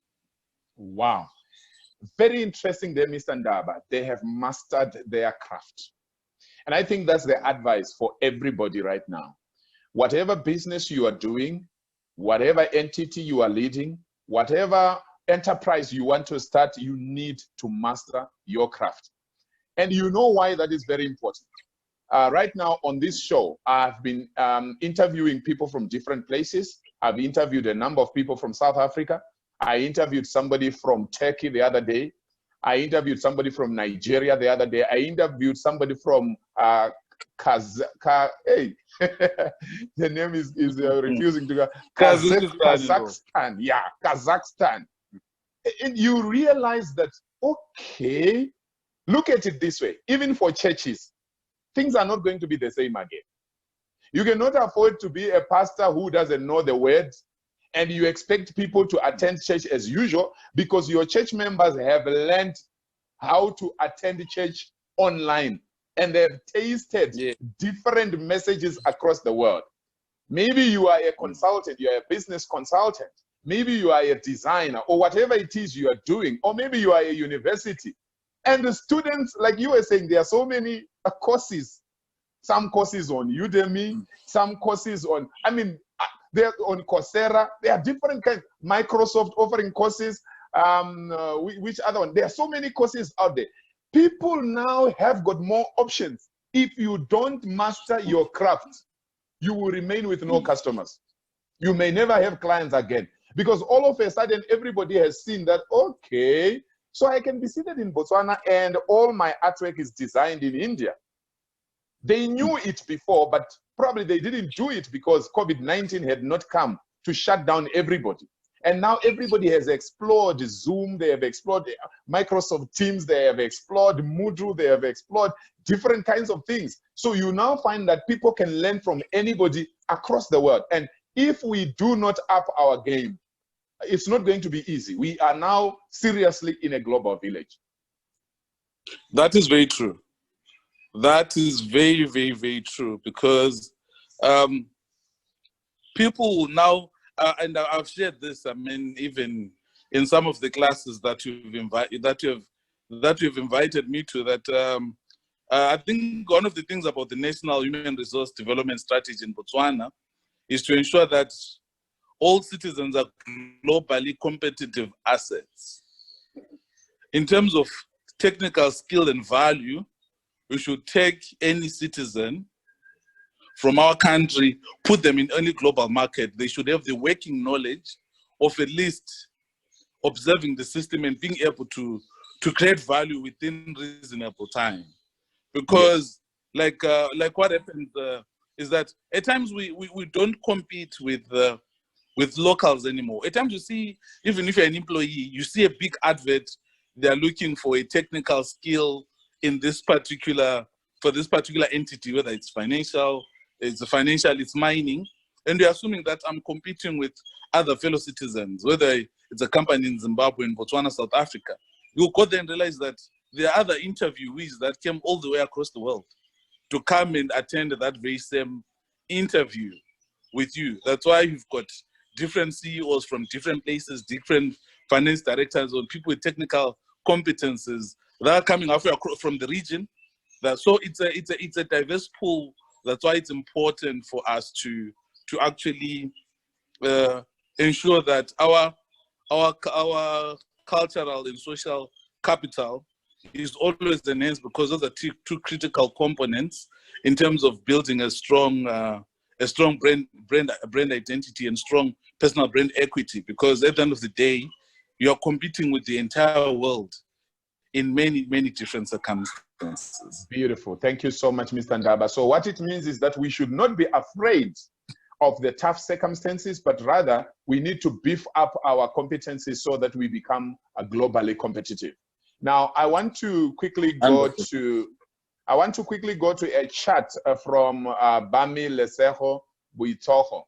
Wow. Very interesting there, Mr. Ndaba. They have mastered their craft. And I think that's the advice for everybody right now. Whatever business you are doing, whatever entity you are leading, whatever enterprise you want to start, you need to master your craft. And you know why that is very important. Right now on this show, I've been interviewing people from different places. I've interviewed a number of people from South Africa. I interviewed somebody from Turkey the other day. I interviewed somebody from Nigeria the other day. I interviewed somebody from hey, the name is refusing to go. Kazakhstan. Yeah, Kazakhstan. And you realize that, okay, look at it this way. Even for churches, things are not going to be the same again. You cannot afford to be a pastor who doesn't know the word, and you expect people to attend church as usual because your church members have learned how to attend church online, and they've tasted different messages across the world. Maybe you are a consultant, you are a business consultant. Maybe you are a designer or whatever it is you are doing, or maybe you are a university. And the students, like you were saying, there are so many courses. Some courses on Udemy, some courses on, I mean, they're on Coursera. There are different kinds. Microsoft offering courses. Which other one? There are so many courses out there. People now have got more options. If you don't master your craft, you will remain with no customers. You may never have clients again. Because all of a sudden, everybody has seen that, okay, so I can be seated in Botswana and all my artwork is designed in India. They knew it before, but probably they didn't do it because COVID-19 had not come to shut down everybody. And now everybody has explored Zoom, they have explored Microsoft Teams, they have explored Moodle, they have explored different kinds of things. So you now find that people can learn from anybody across the world. And if we do not up our game, it's not going to be easy. We are now seriously in a global village. That is very true. That is very, very, very true, because people now, and I've shared this, I mean, even in some of the classes that you've invited me to, that I think one of the things about the National Human Resource Development Strategy in Botswana is to ensure that all citizens are globally competitive assets. In terms of technical skill and value, we should take any citizen from our country, put them in any global market. They should have the working knowledge of at least observing the system and being able to create value within reasonable time. Because like what happens is that at times we don't compete with locals anymore. At times you see, even if you're an employee, you see a big advert, they're looking for a technical skill in this particular, for this particular entity, whether it's financial, it's mining, and they're assuming that I'm competing with other fellow citizens, whether it's a company in Zimbabwe, in Botswana, South Africa. You'll go there and realize that there are other interviewees that came all the way across the world to come and attend that very same interview with you. That's why you've got different CEOs from different places, different finance directors, or people with technical competences that are coming from the region. So it's a diverse pool. That's why it's important for us to actually ensure that our cultural and social capital is always enhanced, because those are two critical components in terms of building a strong brand identity and strong personal brand equity. Because at the end of the day, you are competing with the entire world in many, many different circumstances. Beautiful. Thank you so much, Mr. Ndaba. So what it means is that we should not be afraid of the tough circumstances, but rather we need to beef up our competencies so that we become globally competitive. Now, I want to quickly go to a chat from Bami Leseho Buitoho.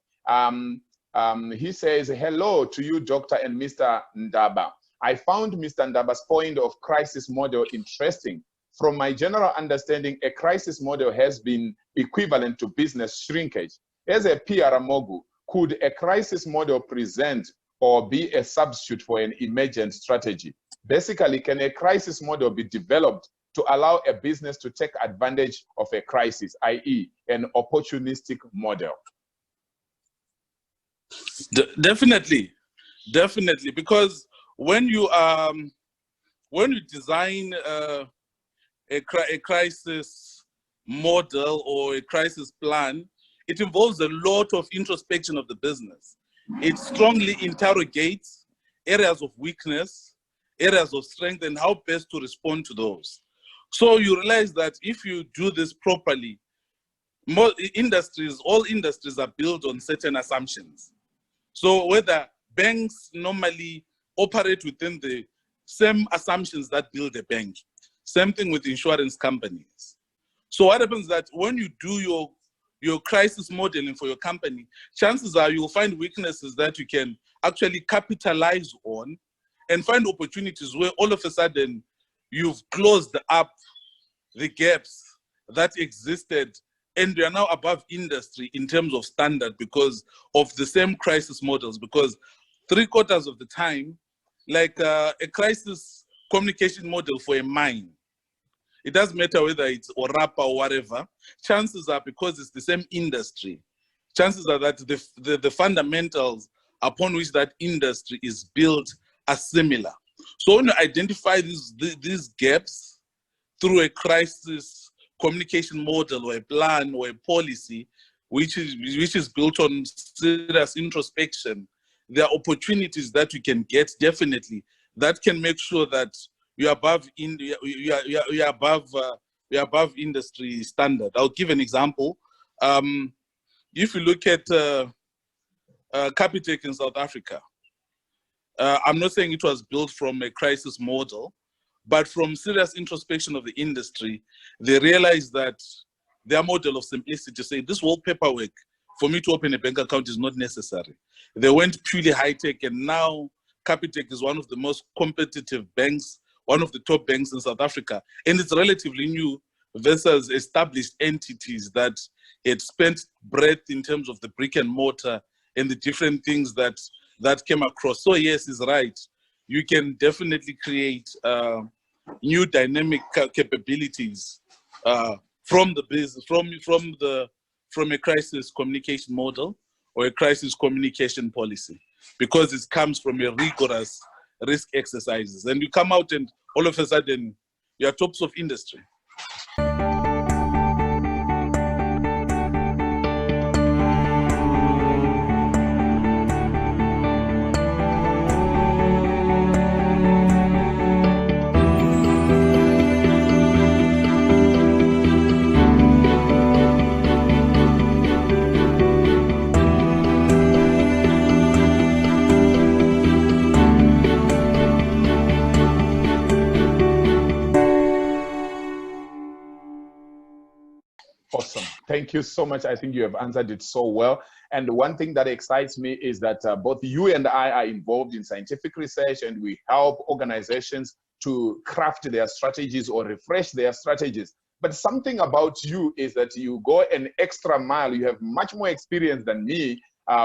He says, hello to you, Dr. and Mr. Ndaba. I found Mr. Ndaba's point of crisis model interesting. From my general understanding, a crisis model has been equivalent to business shrinkage. As a PR Mogu, could a crisis model present or be a substitute for an emergent strategy? Basically, can a crisis model be developed to allow a business to take advantage of a crisis, i.e. an opportunistic model? Definitely, because when you design a crisis model or a crisis plan, it involves a lot of introspection of the business. It strongly interrogates areas of weakness, areas of strength, and how best to respond to those. So you realize that if you do this properly, all industries are built on certain assumptions. So whether banks normally operate within the same assumptions that build a bank, same thing with insurance companies. So what happens is that when you do your crisis modeling for your company, chances are you'll find weaknesses that you can actually capitalize on and find opportunities where all of a sudden you've closed up the gaps that existed and you're now above industry in terms of standard because of the same crisis models. Because 3/4 of the time, like a crisis communication model for a mine, it doesn't matter whether it's Orapa or whatever, chances are because it's the same industry, chances are that the fundamentals upon which that industry is built are similar. So when you identify these gaps through a crisis communication model or a plan or a policy, which is built on serious introspection, there are opportunities that you can get definitely that can make sure that you're above industry standard. I'll give an example. If you look at Capitec in South Africa, I'm not saying it was built from a crisis model, but from serious introspection of the industry, they realized that their model of simplicity, say this whole paperwork for me to open a bank account is not necessary. They went purely high tech, and now Capitec is one of the most competitive banks, one of the top banks in South Africa, and it's relatively new versus established entities that had spent breadth in terms of the brick and mortar and the different things that came across. So yes, he's right. You can definitely create new dynamic capabilities from the business, from a crisis communication model or a crisis communication policy, because it comes from a rigorous risk exercises, and you come out and all of a sudden you're tops of industry. Awesome. Thank you so much. I think you have answered it so well. And one thing that excites me is that both you and I are involved in scientific research, and we help organizations to craft their strategies or refresh their strategies. But something about you is that you go an extra mile. You have much more experience than me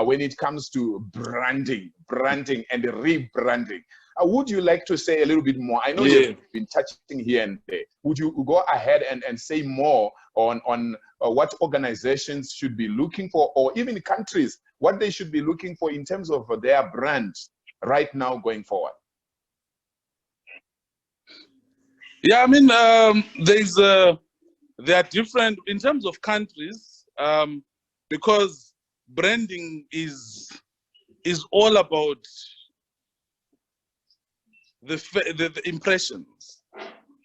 when it comes to branding and rebranding. Would you like to say a little bit more? I know you've been touching here and there. Would you go ahead and say more on what organizations should be looking for, or even countries, what they should be looking for in terms of their brand right now going forward? Yeah, I mean, there are different, in terms of countries, because branding is all about the impressions.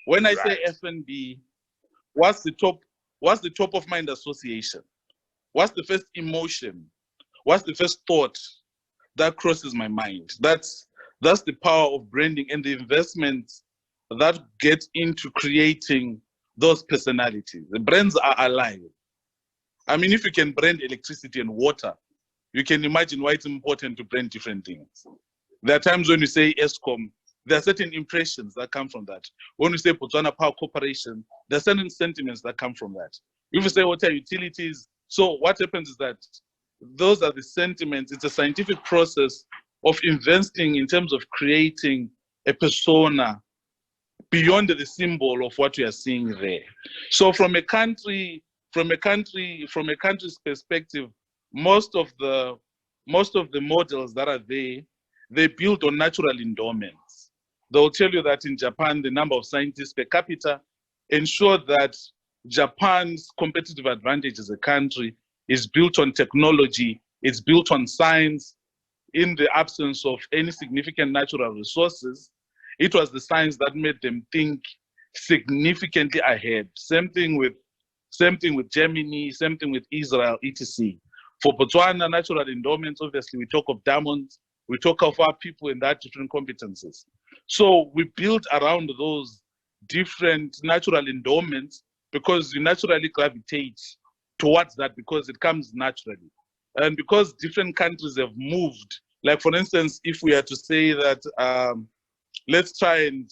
When I say F&B, what's the top of mind association? What's the first emotion what's the first thought that crosses my mind? That's the power of branding and the investments that get into creating those personalities. The brands are alive. I mean, if you can brand electricity and water, you can imagine why it's important to brand different things. There are times when you say ESCOM, there are certain impressions that come from that. When you say Botswana Power Corporation, there are certain sentiments that come from that. If you say water utilities, so what happens is that those are the sentiments. It's a scientific process of investing in terms of creating a persona beyond the symbol of what we are seeing there. So from a country's perspective, most of the models that are there, they build on natural endowments. They'll tell you that in Japan, the number of scientists per capita ensure that Japan's competitive advantage as a country is built on technology, it's built on science. In the absence of any significant natural resources, it was the science that made them think significantly ahead. Same thing with Germany, same thing with Israel, etc. For Botswana, natural endowments, obviously, we talk of diamonds, we talk of our people and that different competences. So we build around those different natural endowments because you naturally gravitate towards that because it comes naturally. And because different countries have moved, like for instance, if we are to say that, let's try and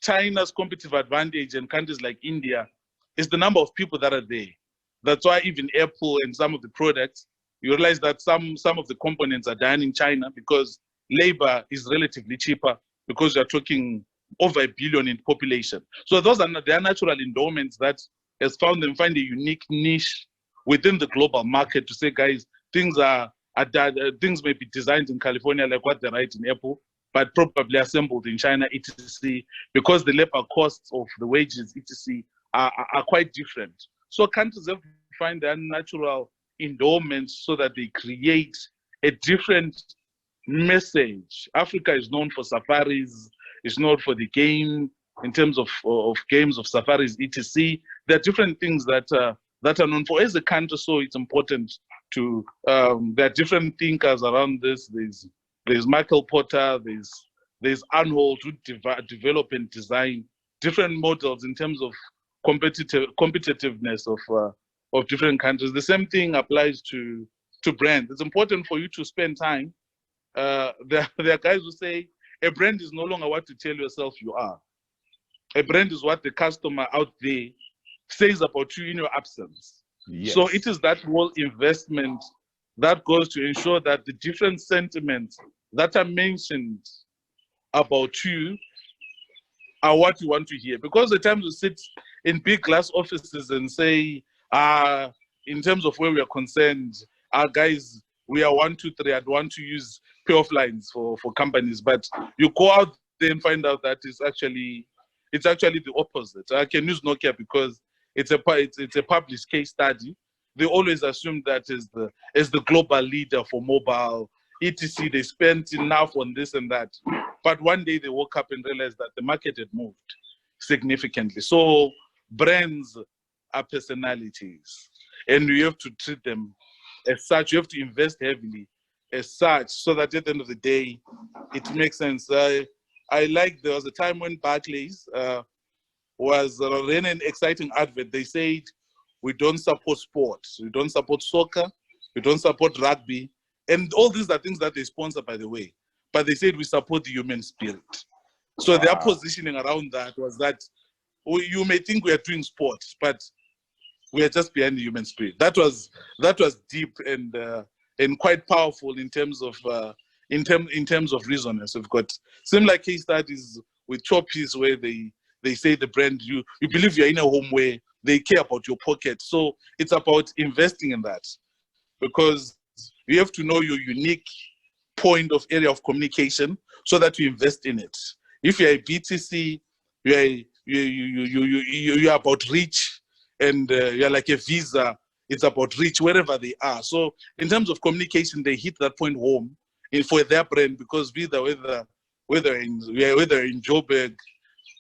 China's competitive advantage in countries like India is the number of people that are there. That's why even Apple and some of the products, you realize that some of the components are done in China because labor is relatively cheaper because you're talking over 1 billion in population. So those are their natural endowments that has found them find a unique niche within the global market to say, guys, things may be designed in California like what they write in Apple, but probably assembled in China, etc. Because the labor costs of the wages, etc. are quite different. So countries have to find their natural endowments so that they create a different message. Africa is known for safaris, is known for the game, in terms of games of safaris, etc. There are different things that are known for as a country, so it's important to, there are different thinkers around this. There's Michael Porter, there's Arnold who develop and design different models in terms of competitiveness of different countries. The same thing applies to brands. It's important for you to spend time. There are guys who say a brand is no longer what you tell yourself you are. A brand is what the customer out there says about you in your absence. Yes. So it is that whole investment that goes to ensure that the different sentiments that are mentioned about you are what you want to hear. Because the times we sit in big glass offices and say, in terms of where we are concerned, guys, we are 1, 2, 3. I'd want to use payoff lines for companies, but you go out there and find out that it's actually the opposite. I can use Nokia because it's a published case study. They always assume that as the global leader for mobile, etc. They spent enough on this and that, but one day they woke up and realized that the market had moved significantly. So brands are personalities, and you have to treat them as such. You have to invest heavily as such, so that at the end of the day, it makes sense. I like, there was a time when Barclays was running an exciting advert. They said, we don't support sports, we don't support soccer, we don't support rugby, and all these are things that they sponsor, by the way. But they said we support the human spirit. So their positioning around that was that you may think we are doing sports, but we are just behind the human spirit. That was deep and quite powerful in terms of resonance. We've got similar case studies with Choppies where they say the brand, you believe you're in a home where they care about your pocket. So it's about investing in that, because you have to know your unique point of area of communication so that you invest in it. If you're a BTC, you're about reach, and you're like a Visa, it's about reach wherever they are. So in terms of communication, they hit that point home for their brand, because whether in Joburg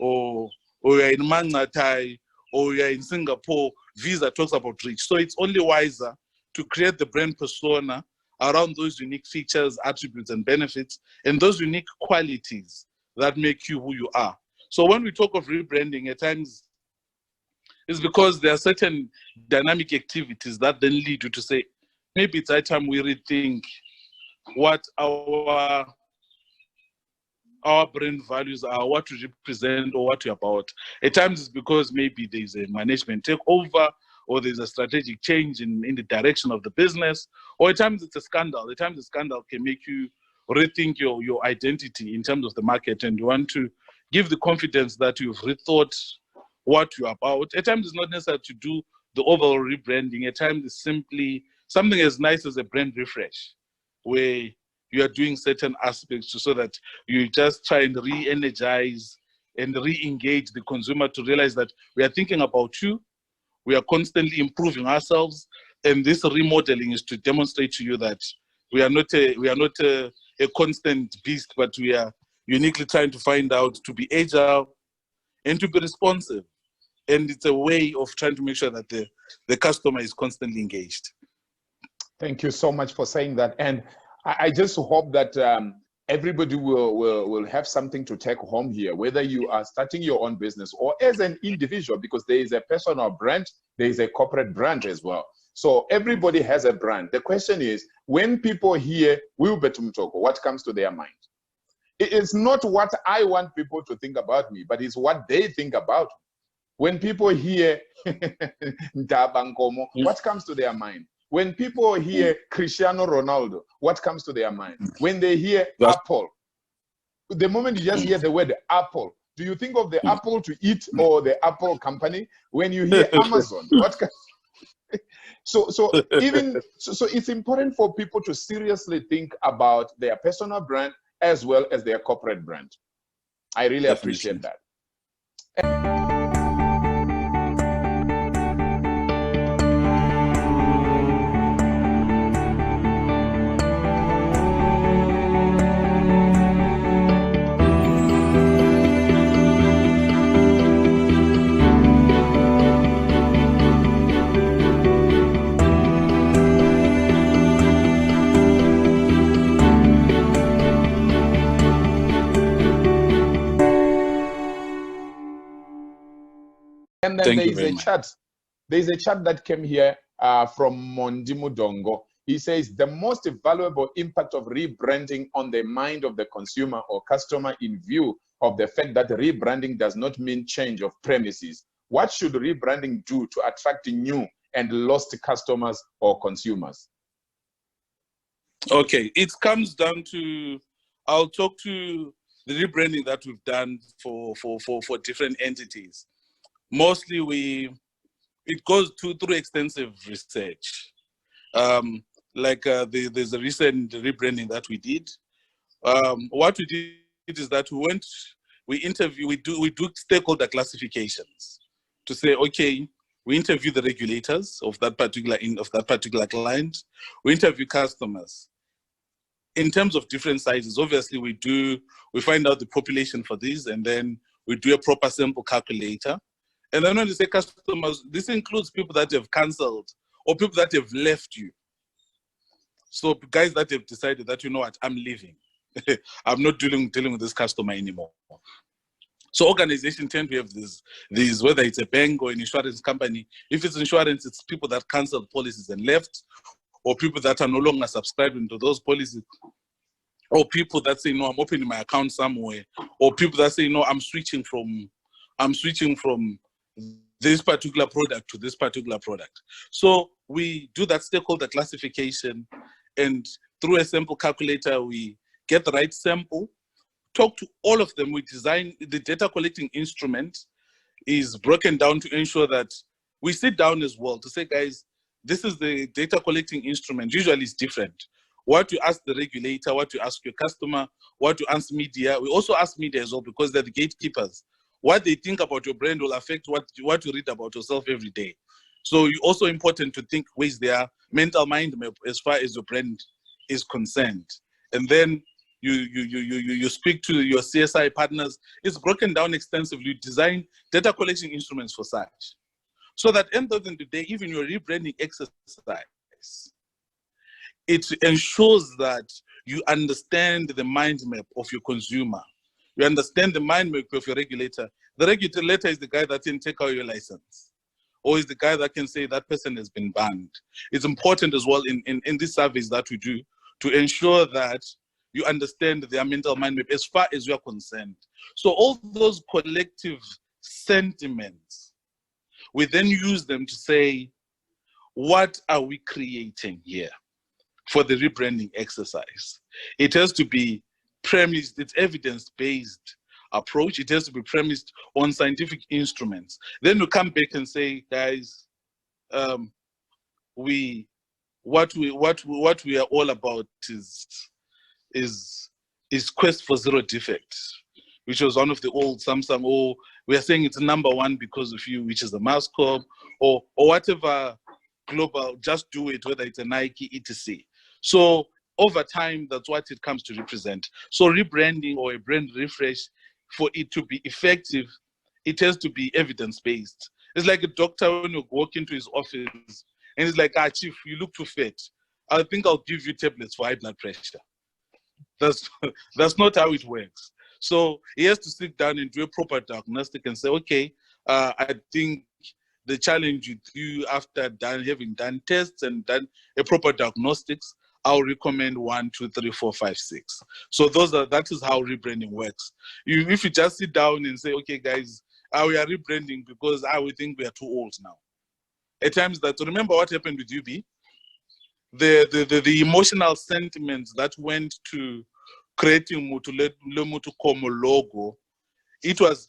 or you're in Mangatai or you're in Singapore, Visa talks about reach. So it's only wiser to create the brand persona around those unique features, attributes, and benefits, and those unique qualities that make you who you are. So when we talk of rebranding, at times it's because there are certain dynamic activities that then lead you to say, maybe it's high time we rethink what our brand values are, what we represent, or what we're about. At times it's because maybe there's a management takeover, or there's a strategic change in the direction of the business, or at times it's a scandal. At times a scandal can make you rethink your identity in terms of the market, and you want to give the confidence that you've rethought what you're about. At times it's not necessary to do the overall rebranding. At times it's simply something as nice as a brand refresh, where you are doing certain aspects so that you just try and re-energize and re-engage the consumer to realize that we are thinking about you, we are constantly improving ourselves, and this remodeling is to demonstrate to you that we are not a constant beast, but we are uniquely trying to find out to be agile and to be responsive. And it's a way of trying to make sure that the customer is constantly engaged. Thank you so much for saying that. And I just hope that everybody will have something to take home here, whether you are starting your own business or as an individual, because there is a personal brand, there is a corporate brand as well. So everybody has a brand. The question is, when people hear Wilbert Mutoko, what comes to their mind? It's not what I want people to think about me, but it's what they think about me. When people hear Ndaba Nkomo, what comes to their mind? When people hear Cristiano Ronaldo, what comes to their mind? When they hear Apple, the moment you just hear the word Apple, do you think of the apple to eat or the Apple company? When you hear Amazon, what can... So it's important for people to seriously think about their personal brand as well as their corporate brand. I really appreciate that. And then there is a chat. There's a chat that came here from Mondi Mudongo. He says, the most valuable impact of rebranding on the mind of the consumer or customer in view of the fact that rebranding does not mean change of premises. What should rebranding do to attract new and lost customers or consumers? Okay, it comes down to, I'll talk to the rebranding that we've done for different entities. Mostly it goes through extensive research. There's a recent rebranding that we did. What we did is that we do stakeholder classifications to say, okay, we interview the regulators of that particular client, we interview customers. In terms of different sizes, obviously we find out the population for these, and then we do a proper sample calculator. And then when you say customers, this includes people that have cancelled or people that have left you. So guys that have decided that, you know what, I'm leaving. I'm not dealing with this customer anymore. So organizations tend to have these, whether it's a bank or an insurance company. If it's insurance, it's people that cancelled policies and left, or people that are no longer subscribing to those policies, or people that say, no, I'm opening my account somewhere, or people that say, no, I'm switching from this particular product to this particular product. So we do that stakeholder classification, and through a sample calculator, we get the right sample, talk to all of them. We design the data collecting instrument is broken down to ensure that we sit down as well to say, guys, this is the data collecting instrument. Usually it's different. What you ask the regulator, what you ask your customer, what you ask media. We also ask media as well, because they're the gatekeepers. What they think about your brand will affect what you read about yourself every day. So it's also important to think where's their mental mind map as far as your brand is concerned. And then you speak to your CSI partners. It's broken down extensively. You design data collection instruments for such. So that end of the day, even your rebranding exercise it ensures that you understand the mind map of your consumer. You understand the mind map of your regulator. The regulator is the guy that can take out your license, or is the guy that can say that person has been banned. It's important as well in these surveys that we do to ensure that you understand their mental mind map as far as you are concerned. So all those collective sentiments, we then use them to say, what are we creating here for the rebranding exercise? It has to be premised, it's evidence-based approach. It has to be premised on scientific instruments. Then you come back and say, guys, what we are all about is quest for zero defect, which was one of the old Samsung. Oh, we are saying it's #1 because of you, which is the mascot, or whatever global. Just do it, whether it's a Nike, etc. So over time, that's what it comes to represent. So rebranding or a brand refresh, for it to be effective, it has to be evidence-based. It's like a doctor when you walk into his office and he's like, Chief, you look too fat. I think I'll give you tablets for high blood pressure. That's not how it works. So he has to sit down and do a proper diagnostic and say, okay, I think the challenge with you after having done tests and done a proper diagnostics, I'll recommend 1, 2, 3, 4, 5, 6. So that is how rebranding works. If you just sit down and say, okay, guys, we are rebranding because we think we are too old now. At times remember what happened with UB? The emotional sentiments that went to creating WILBERTMUTOKO logo, it was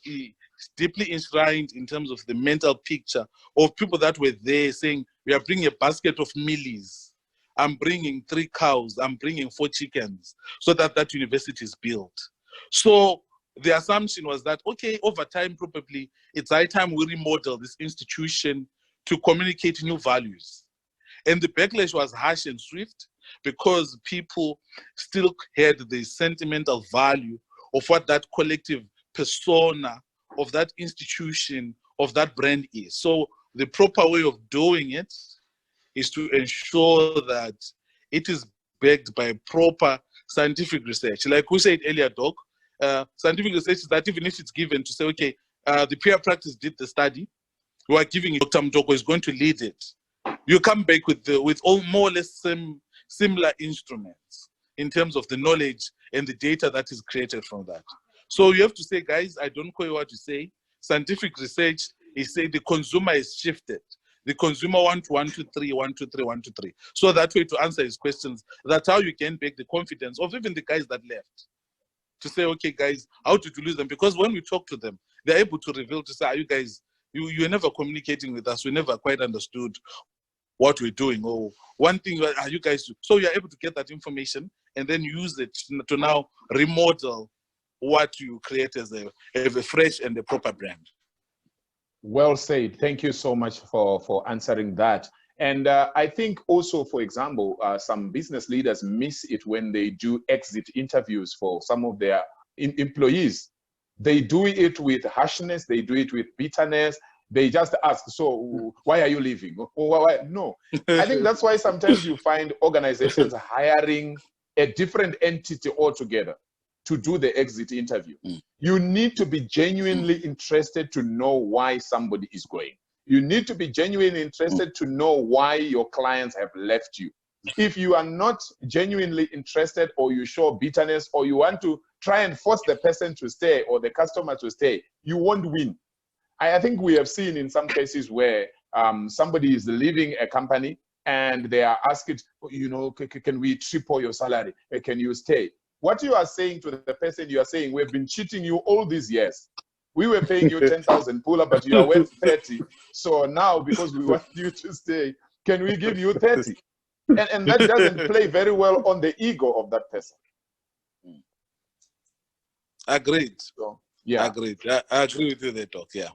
deeply enshrined in terms of the mental picture of people that were there saying, we are bringing a basket of millies. I'm bringing 3 cows, I'm bringing 4 chickens, so that university is built. So the assumption was that, okay, over time, probably it's high time we remodel this institution to communicate new values. And the backlash was harsh and swift because people still had the sentimental value of what that collective persona of that institution, of that brand is. So the proper way of doing it is to ensure that it is backed by proper scientific research. Like we said earlier, Doc, scientific research is that even if it's given to say, okay, the peer practice did the study, we are giving it, Dr. Mutoko is going to lead it. You come back with all more or less similar instruments in terms of the knowledge and the data that is created from that. So you have to say, guys, I don't care what you say. Scientific research is saying the consumer is shifted. The consumer wants 1, 2, 3, 1, 2, 3, 1, 2, 3. So that way to answer his questions, that's how you can back the confidence of even the guys that left. To say, okay, guys, how did you lose them? Because when we talk to them, they're able to reveal to say, you guys, you're never communicating with us. We never quite understood what we're doing. Or one thing, are you guys? So you're able to get that information and then use it to now remodel what you create as a fresh and a proper brand. Well said. Thank you so much for answering that. And I think also, for example, some business leaders miss it when they do exit interviews for some of their employees. They do it with harshness. They do it with bitterness. They just ask, so why are you leaving? Why? No. I think that's why sometimes you find organizations hiring a different entity altogether to do the exit interview. You need to be genuinely interested to know why somebody is going. You need to be genuinely interested to know why your clients have left you. If you are not genuinely interested, or you show bitterness, or you want to try and force the person to stay or the customer to stay, you won't win. I think we have seen in some cases where somebody is leaving a company and they are asked, you know, can we triple your salary? Can you stay? What you are saying to the person, you are saying, we've been cheating you all these years. We were paying you 10,000 pull-up, but you are worth 30. So now, because we want you to stay, can we give you 30? And that doesn't play very well on the ego of that person. Agreed. So, yeah. Agreed. I agree with you there, Doc. Yeah.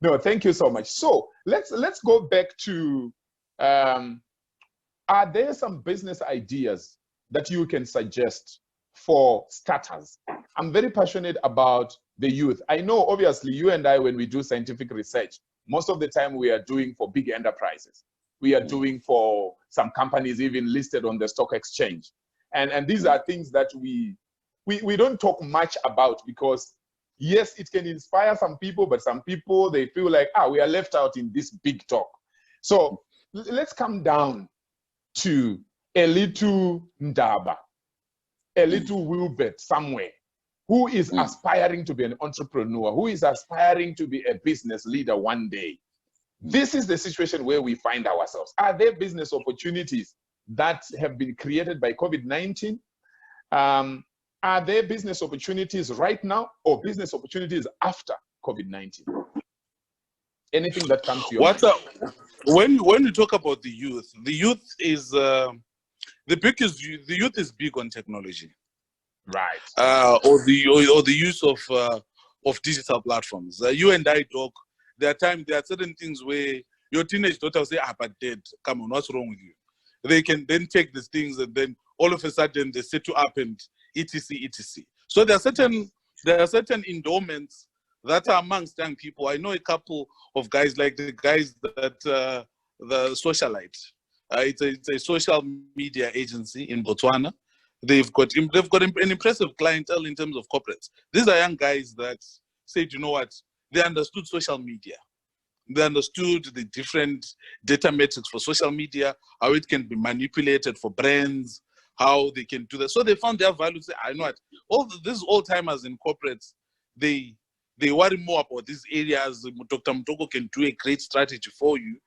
No, thank you so much. So let's go back to, are there some business ideas that you can suggest for starters? I'm very passionate about the youth. I know, obviously, you and I, when we do scientific research, most of the time we are doing for big enterprises. we are doing for some companies even listed on the stock exchange. And these are things that we don't talk much about, because yes, it can inspire some people, but some people, they feel like, we are left out in this big talk. So let's come down to a little Ndaba, a little Wilbert somewhere, who is aspiring to be an entrepreneur, who is aspiring to be a business leader one day. This is the situation where we find ourselves. Are there business opportunities that have been created by COVID-19? Are there business opportunities right now, or business opportunities after COVID-19? Anything that comes to your mind? When you talk about the youth is the youth is big on technology, right? Or the use of digital platforms. You and I talk. There are certain things where your teenage daughter will say, but Dad, come on, what's wrong with you? They can then take these things, and then all of a sudden they set you up and etc. So there are certain endowments that are amongst young people. I know a couple of guys, like the guys that the Socialite. It's a social media agency in Botswana. They've got an impressive clientele in terms of corporates. These are young guys that said, you know what, they understood social media. They understood the different data metrics for social media, how it can be manipulated for brands, how they can do that. So they found their value. Say, I know what, these old-timers in corporates, they worry more about these areas. Dr. Mutoko can do a great strategy for you.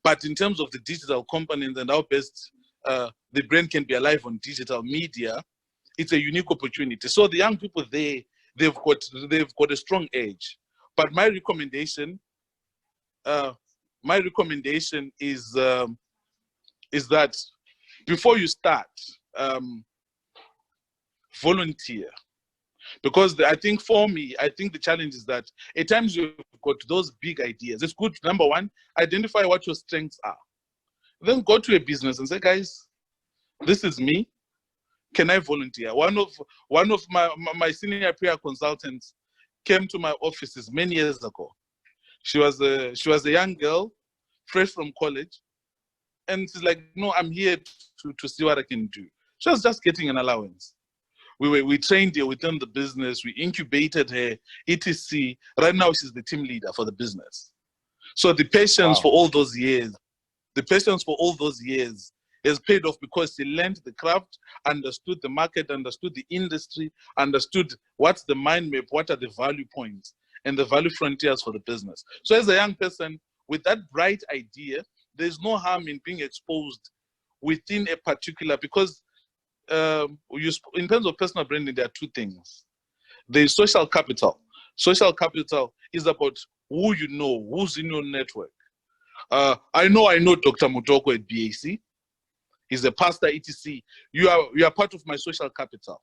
But in terms of the digital components and how best the brand can be alive on digital media, it's a unique opportunity. So the young people there, they've got a strong edge. But my recommendation is that before you start, volunteer. Because I think for me, the challenge is that at times you've got those big ideas. It's good, number one, identify what your strengths are. Then go to a business and say, guys, this is me. Can I volunteer? One of my senior peer consultants came to my offices many years ago. She was a young girl, fresh from college, and she's like, no, I'm here to see what I can do. She was just getting an allowance. We trained her within the business, we incubated her, etc. Right now, she's the team leader for the business. So the patience for all those years, has paid off, because she learned the craft, understood the market, understood the industry, understood what's the mind map, what are the value points and the value frontiers for the business. So as a young person with that bright idea, there's no harm in being exposed within a particular, because in terms of personal branding, there are two things. There's social capital. Social capital is about who you know, who's in your network. I know Dr. Mutoko at BAC. He's a pastor, etc. You are part of my social capital.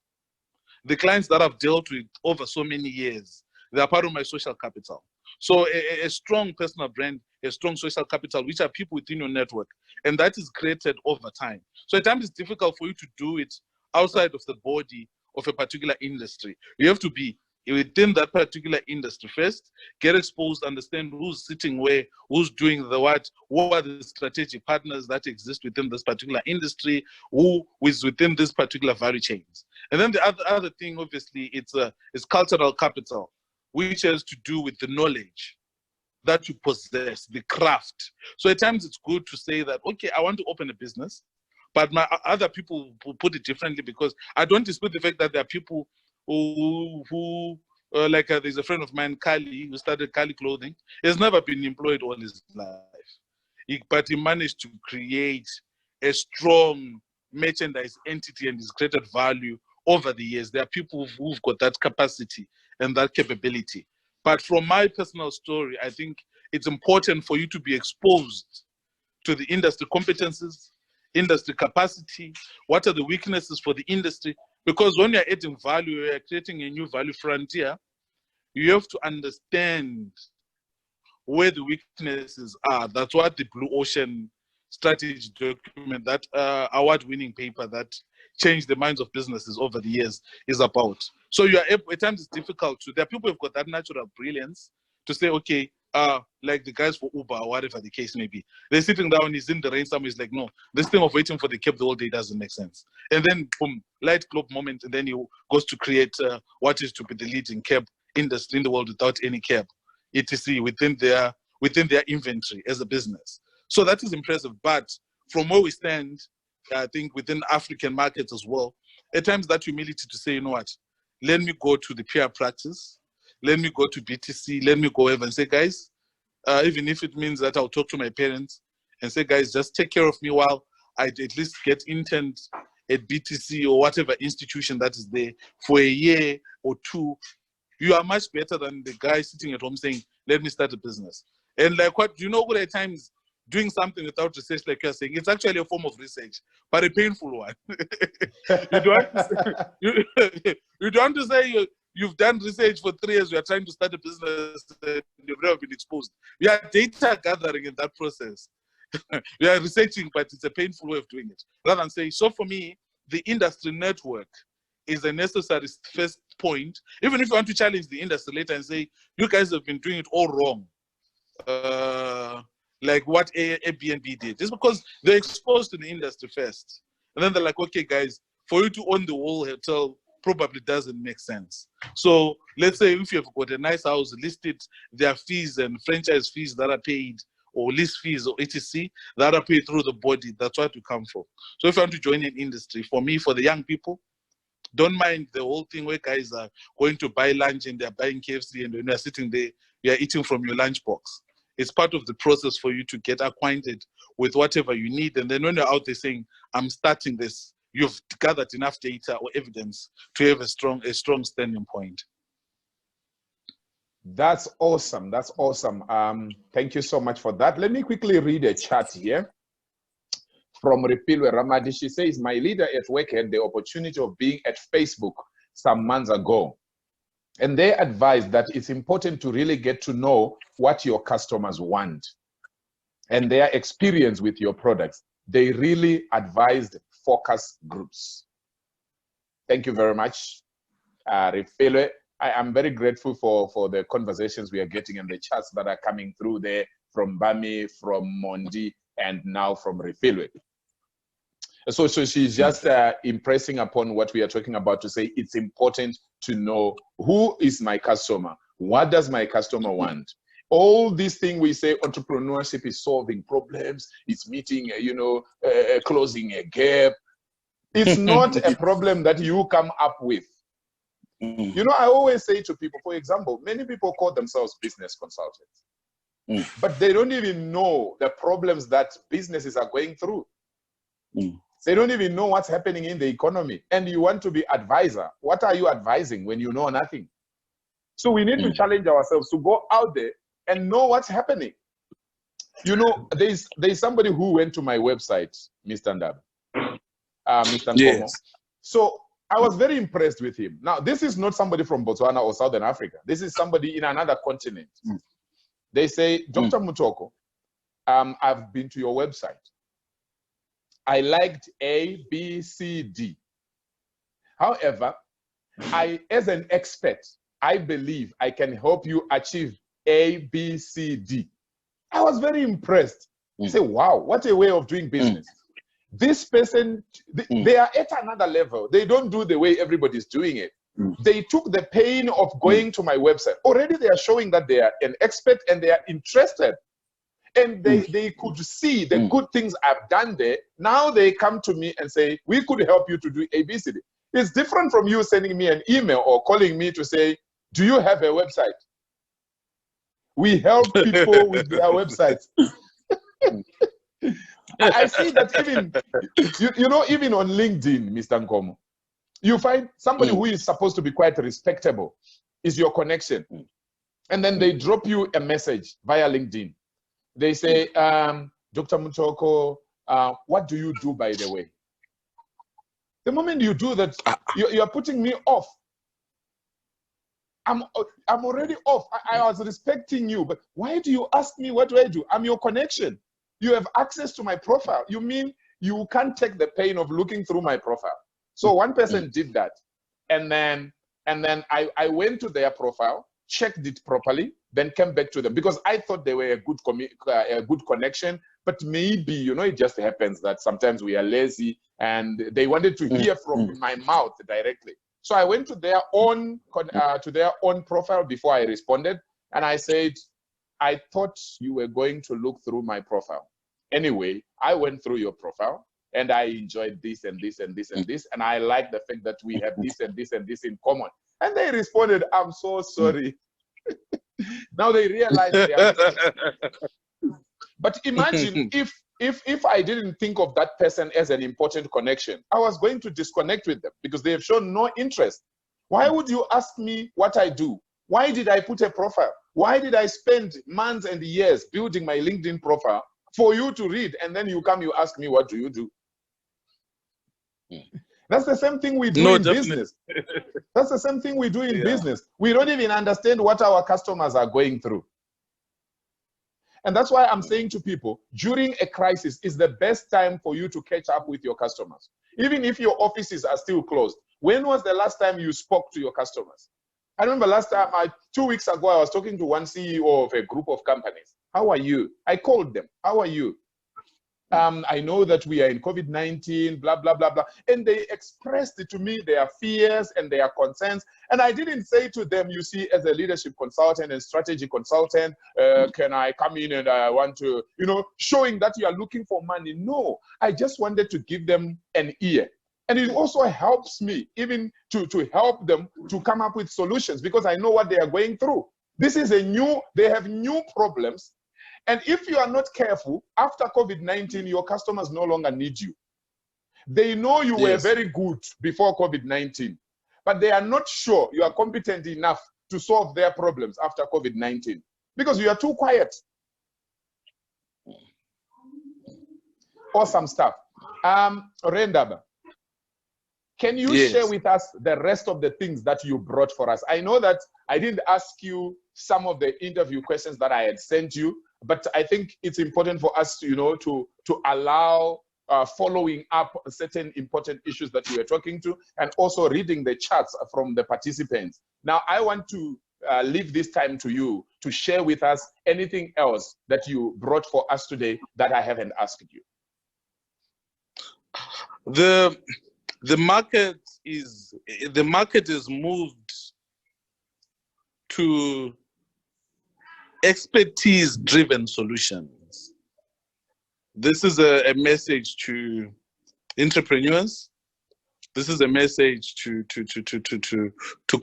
The clients that I've dealt with over so many years, they are part of my social capital. So a strong personal brand, a strong social capital, which are people within your network, and that is created over time. So at times it's difficult for you to do it outside of the body of a particular industry. You have to be within that particular industry first, get exposed, understand who's sitting where, who's doing the what are the strategic partners that exist within this particular industry, who is within this particular value chains. And then the other thing, obviously, it's cultural capital, which has to do with the knowledge that you possess, the craft. So at times it's good to say that, okay, I want to open a business, but my other people will put it differently, because I don't dispute the fact that there are people who there's a friend of mine, Kali, who started Kali Clothing. He has never been employed all his life, but he managed to create a strong merchandise entity and has created value over the years. There are people who've got that capacity and that capability. But from my personal story, I think it's important for you to be exposed to the industry competencies, industry capacity, what are the weaknesses for the industry, because when you're adding value, you're creating a new value frontier, you have to understand where the weaknesses are. That's what the Blue Ocean strategy document, that award-winning paper that changed the minds of businesses over the years, is about. So you are able, at times it's difficult to, there are people who've got that natural brilliance to say, okay, like the guys for Uber or whatever the case may be. They're sitting down, he's in the rain somewhere, he's like, no, this thing of waiting for the cab the whole day doesn't make sense. And then, boom, light bulb moment, and then he goes to create what is to be the leading cab industry in the world without any cab, etc., within their inventory as a business. So that is impressive. But from where we stand, I think within African markets as well, at times that humility to say, you know what, let me go to the PR practice, let me go to BTC, let me go over and say, guys, even if it means that I'll talk to my parents and say, guys, just take care of me while I at least get interned at BTC or whatever institution that is there for a year or two. You are much better than the guy sitting at home saying, let me start a business. And like what, you know what, at times doing something without research, like you're saying, it's actually a form of research, but a painful one. You don't want to say you've done research for 3 years, you are trying to start a business, and you've never been exposed. You are data gathering in that process. You are researching, but it's a painful way of doing it. Rather than say, so for me, the industry network is a necessary first point. Even if you want to challenge the industry later and say, you guys have been doing it all wrong. Like what Airbnb did. Just because they're exposed to the industry first. And then they're like, okay, guys, for you to own the whole hotel probably doesn't make sense. So let's say if you've got a nice house listed, there are fees and franchise fees that are paid, or lease fees or etc. that are paid through the body. That's what you come for. So if you want to join an industry, for me, for the young people, don't mind the whole thing where guys are going to buy lunch and they're buying KFC, and when you're sitting there, you're eating from your lunchbox. It's part of the process for you to get acquainted with whatever you need. And then when you're out there saying, I'm starting this, you've gathered enough data or evidence to have a strong standing point. That's awesome. That's awesome. Thank you so much for that. Let me quickly read a chat here from Ripilwe Ramadi. She says, my leader at work had the opportunity of being at Facebook some months ago. And they advised that it's important to really get to know what your customers want and their experience with your products. They really advised focus groups. Thank you very much, Ripilwe. I am very grateful for the conversations we are getting and the chats that are coming through there from Bami, from Mondi, and now from Ripilwe. So she's just impressing upon what we are talking about to say it's important to know who is my customer, what does my customer want. All these things we say entrepreneurship is solving problems, it's meeting, closing a gap. It's not a problem that you come up with. You know, I always say to people, for example, many people call themselves business consultants, but they don't even know the problems that businesses are going through. They don't even know what's happening in the economy. And you want to be advisor. What are you advising when you know nothing? So we need to challenge ourselves to go out there and know what's happening. You know, there's somebody who went to my website, Mr. Ndaba, Mr. Nkomo. Yes. So I was very impressed with him. Now, this is not somebody from Botswana or Southern Africa. This is somebody in another continent. They say, Dr. Mutoko, I've been to your website. I liked A, B, C, D. However, as an expert, I believe I can help you achieve A, B, C, D. I was very impressed. I say, wow, what a way of doing business. This person, they are at another level. They don't do the way everybody's doing it. They took the pain of going to my website. Already they are showing that they are an expert and they are interested. And they could see the good things I've done there. Now they come to me and say, we could help you to do ABCD. It's different from you sending me an email or calling me to say, do you have a website? We help people with their websites. I see that even, even on LinkedIn, Mr. Nkomo, you find somebody who is supposed to be quite respectable is your connection. And then they drop you a message via LinkedIn. They say, Dr. Mutoko, what do you do, by the way? The moment you do that, you are putting me off. I'm already off. I was respecting you, but why do you ask me what do I do? I'm your connection. You have access to my profile. You mean you can't take the pain of looking through my profile? So one person did that. And then I went to their profile checked it properly, then came back to them because I thought they were a good connection. But maybe, you know, it just happens that sometimes we are lazy and they wanted to hear from my mouth directly. So I went to their own profile before I responded, and I said, I thought you were going to look through my profile. Anyway, I went through your profile and I enjoyed this and this and this and this, and I like the fact that we have this and this and this in common. And they responded, I'm so sorry. Now they realize they are But imagine if I didn't think of that person as an important connection, I was going to disconnect with them because they have shown no interest. Why would you ask me what I do? Why did I put a profile? Why did I spend months and years building my LinkedIn profile for you to read, and then you come, you ask me, what do you do? That's the same thing we do in business. That's the same thing we do in business. We don't even understand what our customers are going through. And that's why I'm saying to people, during a crisis is the best time for you to catch up with your customers. Even if your offices are still closed. When was the last time you spoke to your customers? I remember last time, 2 weeks ago, I was talking to one CEO of a group of companies. How are you? I called them. How are you? I know that we are in COVID-19, blah, blah, blah, blah. And they expressed to me their fears and their concerns. And I didn't say to them, you see, as a leadership consultant and strategy consultant, can I come in and I want to, you know, showing that you are looking for money. No, I just wanted to give them an ear. And it also helps me even to help them to come up with solutions because I know what they are going through. This is they have new problems. And if you are not careful, after COVID-19, your customers no longer need you. They know you were very good before COVID-19, but they are not sure you are competent enough to solve their problems after COVID-19 because you are too quiet. Awesome stuff. Ndaba, can you share with us the rest of the things that you brought for us? I know that I didn't ask you some of the interview questions that I had sent you, but I think it's important for us, you know, to allow following up certain important issues that you were talking to, and also reading the chats from the participants. Now, I want to leave this time to you to share with us anything else that you brought for us today that I haven't asked you. The market is moved to expertise-driven solutions. This is a message to entrepreneurs. This is a message to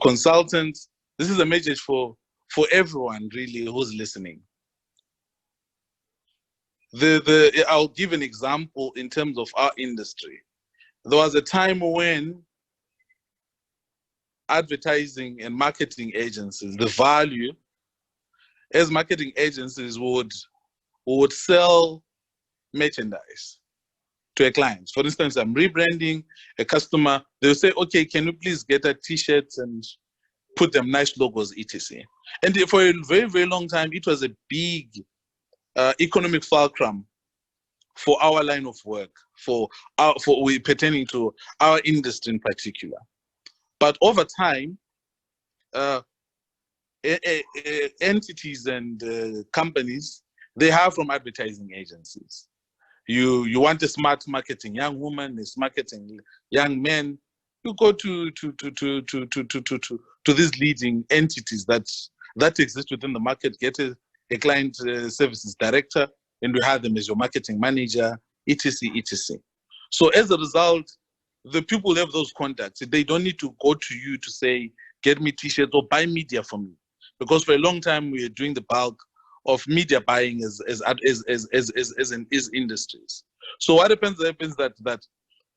consultants. This is a message for everyone really who's listening. I'll give an example in terms of our industry. There was a time when advertising and marketing agencies, the value as marketing agencies would sell merchandise to a client. For instance, I'm rebranding a customer. They'll say, okay, can you please get a t-shirt and put them nice logos, etc. And for a very, very long time, it was a big economic fulcrum for our line of work, for pertaining to our industry in particular. But over time, entities and companies, they hire from advertising agencies. You want a smart marketing young woman, a smart marketing young man, you go to these leading entities that exist within the market, get a client services director, and we hire them as your marketing manager, etc., etc. So as a result, the people have those contacts. They don't need to go to you to say, get me t-shirts or buy media from me. Because for a long time, we are doing the bulk of media buying as industries. So what happens that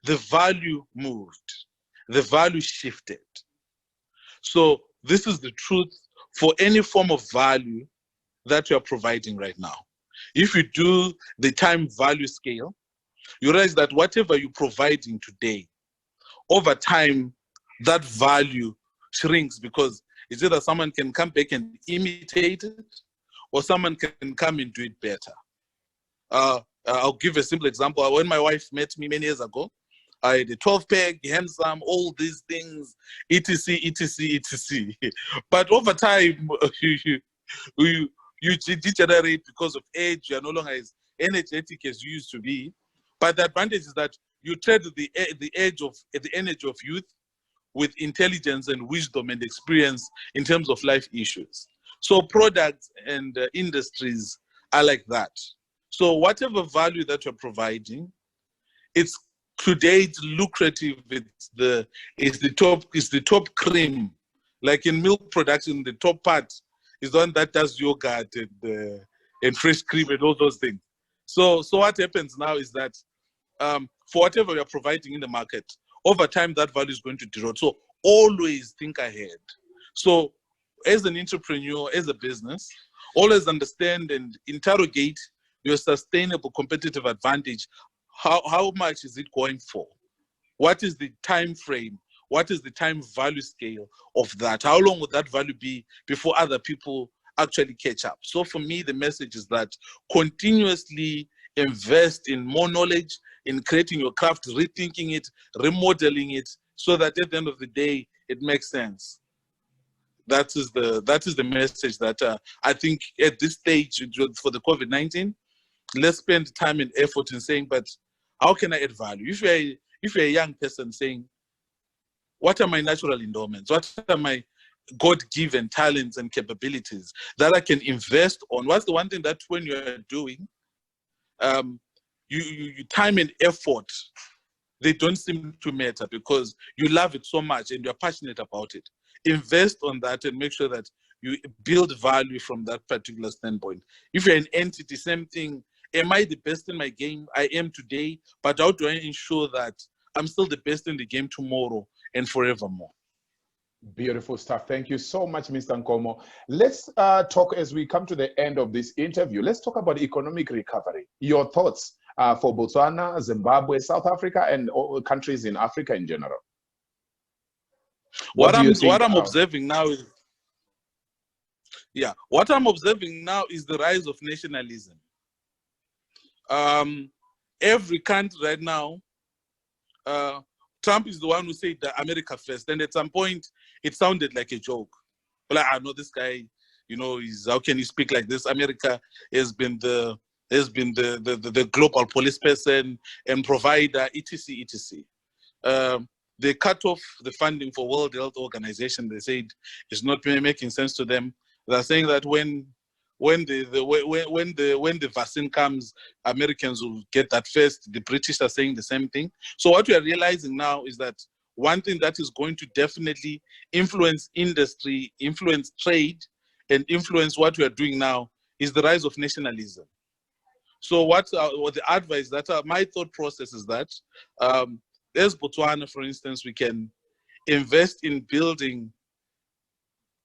the value moved, the value shifted. So this is the truth for any form of value that you are providing right now. If you do the time value scale, you realize that whatever you're providing today, over time, that value shrinks because it's either someone can come back and imitate it or someone can come and do it better. I'll give a simple example. When my wife met me many years ago, the 12 pack, handsome, all these things, etc, etc, etc. But over time, you degenerate because of age. You are no longer as energetic as you used to be. But the advantage is that you trade the energy of youth with intelligence and wisdom and experience in terms of life issues. So products and industries are like that. So whatever value that you're providing, it's today it's lucrative. It's the top cream. Like in milk production, the top part is the one that does yogurt and fresh cream and all those things. So what happens now is that for whatever you're providing in the market, over time that value is going to erode. So always think ahead. So as an entrepreneur, as a business, always understand and interrogate your sustainable competitive advantage. How much is it going for? What is the time frame? What is the time value scale of that? How long would that value be before other people actually catch up? So for me, the message is that continuously invest in more knowledge, in creating your craft, rethinking it, remodeling it, so that at the end of the day, it makes sense. That is the message that I think at this stage for the COVID-19, let's spend time and effort in saying, but how can I add value? If you're a young person saying, what are my natural endowments? What are my God-given talents and capabilities that I can invest on? What's the one thing that when you're doing, you time and effort, they don't seem to matter because you love it so much and you're passionate about it. Invest on that and make sure that you build value from that particular standpoint. If you're an entity, same thing. Am I the best in my game? I am today, but how do I ensure that I'm still the best in the game tomorrow and forevermore? Beautiful stuff. Thank you so much, Mr. Nkomo. Let's talk as we come to the end of this interview. Let's talk about economic recovery. Your thoughts for Botswana, Zimbabwe, South Africa, and all countries in Africa in general. What I'm observing now is, what I'm observing now is the rise of nationalism. Every country right now, Trump is the one who said that America first, and at some point it sounded like a joke. Like, I know this guy, you know, how can he speak like this? America has been the global police person and provider, etc, etc. They cut off the funding for World Health Organization. They said it's not making sense to them. They're saying that when the vaccine comes, Americans will get that first. The British are saying the same thing. So what we are realizing now is that one thing that is going to definitely influence industry, influence trade, and influence what we are doing now is the rise of nationalism. So what the advice that my thought process is that as Botswana, for instance, we can invest in building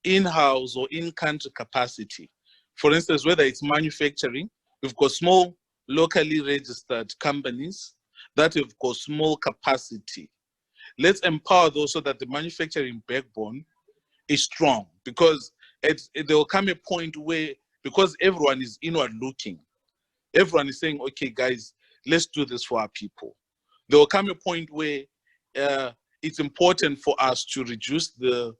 in-house or in-country capacity. For instance, whether it's manufacturing, we've got small locally registered companies that have got small capacity. Let's empower those so that the manufacturing backbone is strong, because there will come a point where, because everyone is inward looking, everyone is saying, okay, guys, let's do this for our people. There will come a point where it's important for us to reduce the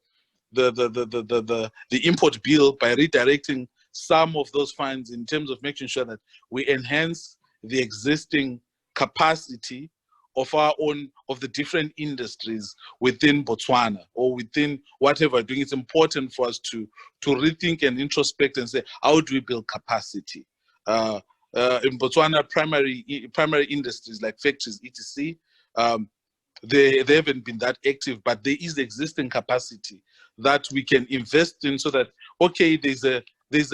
import bill by redirecting some of those funds in terms of making sure that we enhance the existing capacity of our own, of the different industries within Botswana or within whatever we're doing. It's important for us to rethink and introspect and say, how do we build capacity? In Botswana, primary industries like factories, etc., they haven't been that active, but there is existing capacity that we can invest in so that, okay, there's a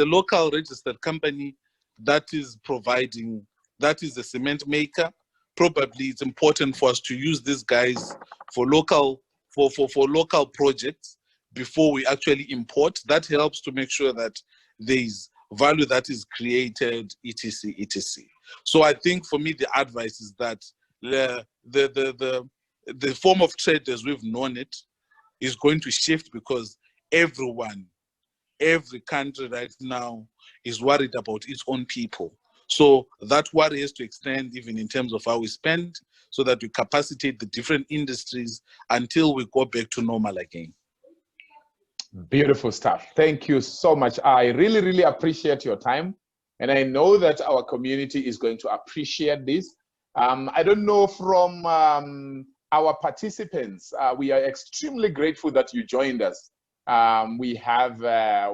local registered company that is providing, that is a cement maker. Probably it's important for us to use these guys for local projects before we actually import. That helps to make sure that there's value that is created, etc, etc. So I think for me the advice is that the form of trade as we've known it is going to shift, because every country right now is worried about its own people. So that worry has to extend even in terms of how we spend, so that we capacitate the different industries until we go back to normal again. Beautiful stuff. Thank you so much. I really, really appreciate your time. And I know that our community is going to appreciate this. I don't know from our participants, we are extremely grateful that you joined us. We have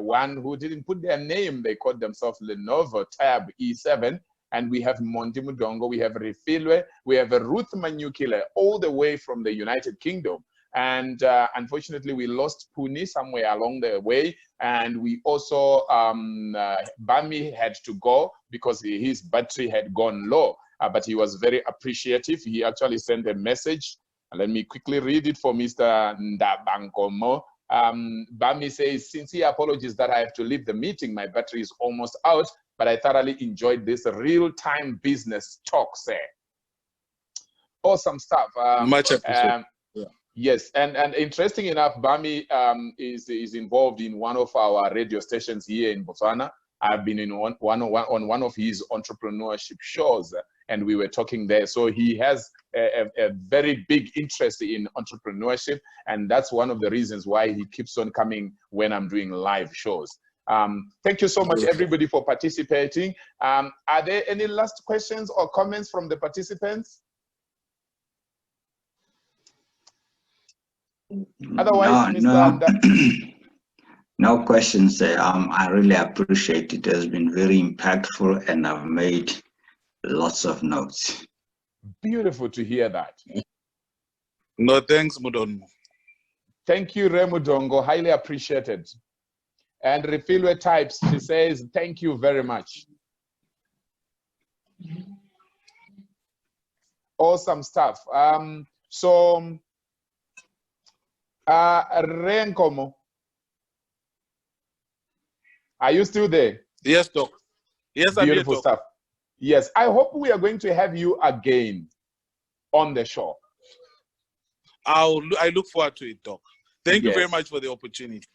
one who didn't put their name. They called themselves Lenovo Tab E7. And we have Monty Mudongo, we have Refilwe, we have Ruth Manyukile, all the way from the United Kingdom. And unfortunately, we lost Puni somewhere along the way. And we also, Bami had to go because his battery had gone low. But he was very appreciative. He actually sent a message. Let me quickly read it for Mr. Ndaba Nkomo. Bami says, sincere apologies that I have to leave the meeting. My battery is almost out, but I thoroughly enjoyed this real-time business talk, sir. Awesome stuff. Much appreciated. Yes, and interesting enough, Bami is involved in one of our radio stations here in Botswana. I've been in on one of his entrepreneurship shows, and we were talking there. So he has a very big interest in entrepreneurship, and that's one of the reasons why he keeps on coming when I'm doing live shows. Thank you so much, everybody, for participating. Are there any last questions or comments from the participants? Otherwise, no questions. I really appreciate it. It has been very impactful, and I've made lots of notes. Beautiful to hear that. No, thanks, Mudongo. Thank you, Remudongo. Highly appreciated. And Refilwe types, she says, thank you very much. Awesome stuff. Nkomo, are you still there? Yes, Doc. Yes, I'm here, Beautiful Doc. stuff. Yes, I hope we are going to have you again on the show. I look forward to it, Doc. Thank you Yes. very much for the opportunity.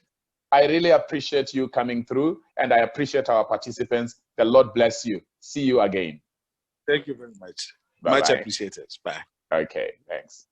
I really appreciate you coming through, and I appreciate our participants. The Lord bless you. See you again. Thank you very much. Bye-bye. Much appreciated. Bye. Okay, thanks.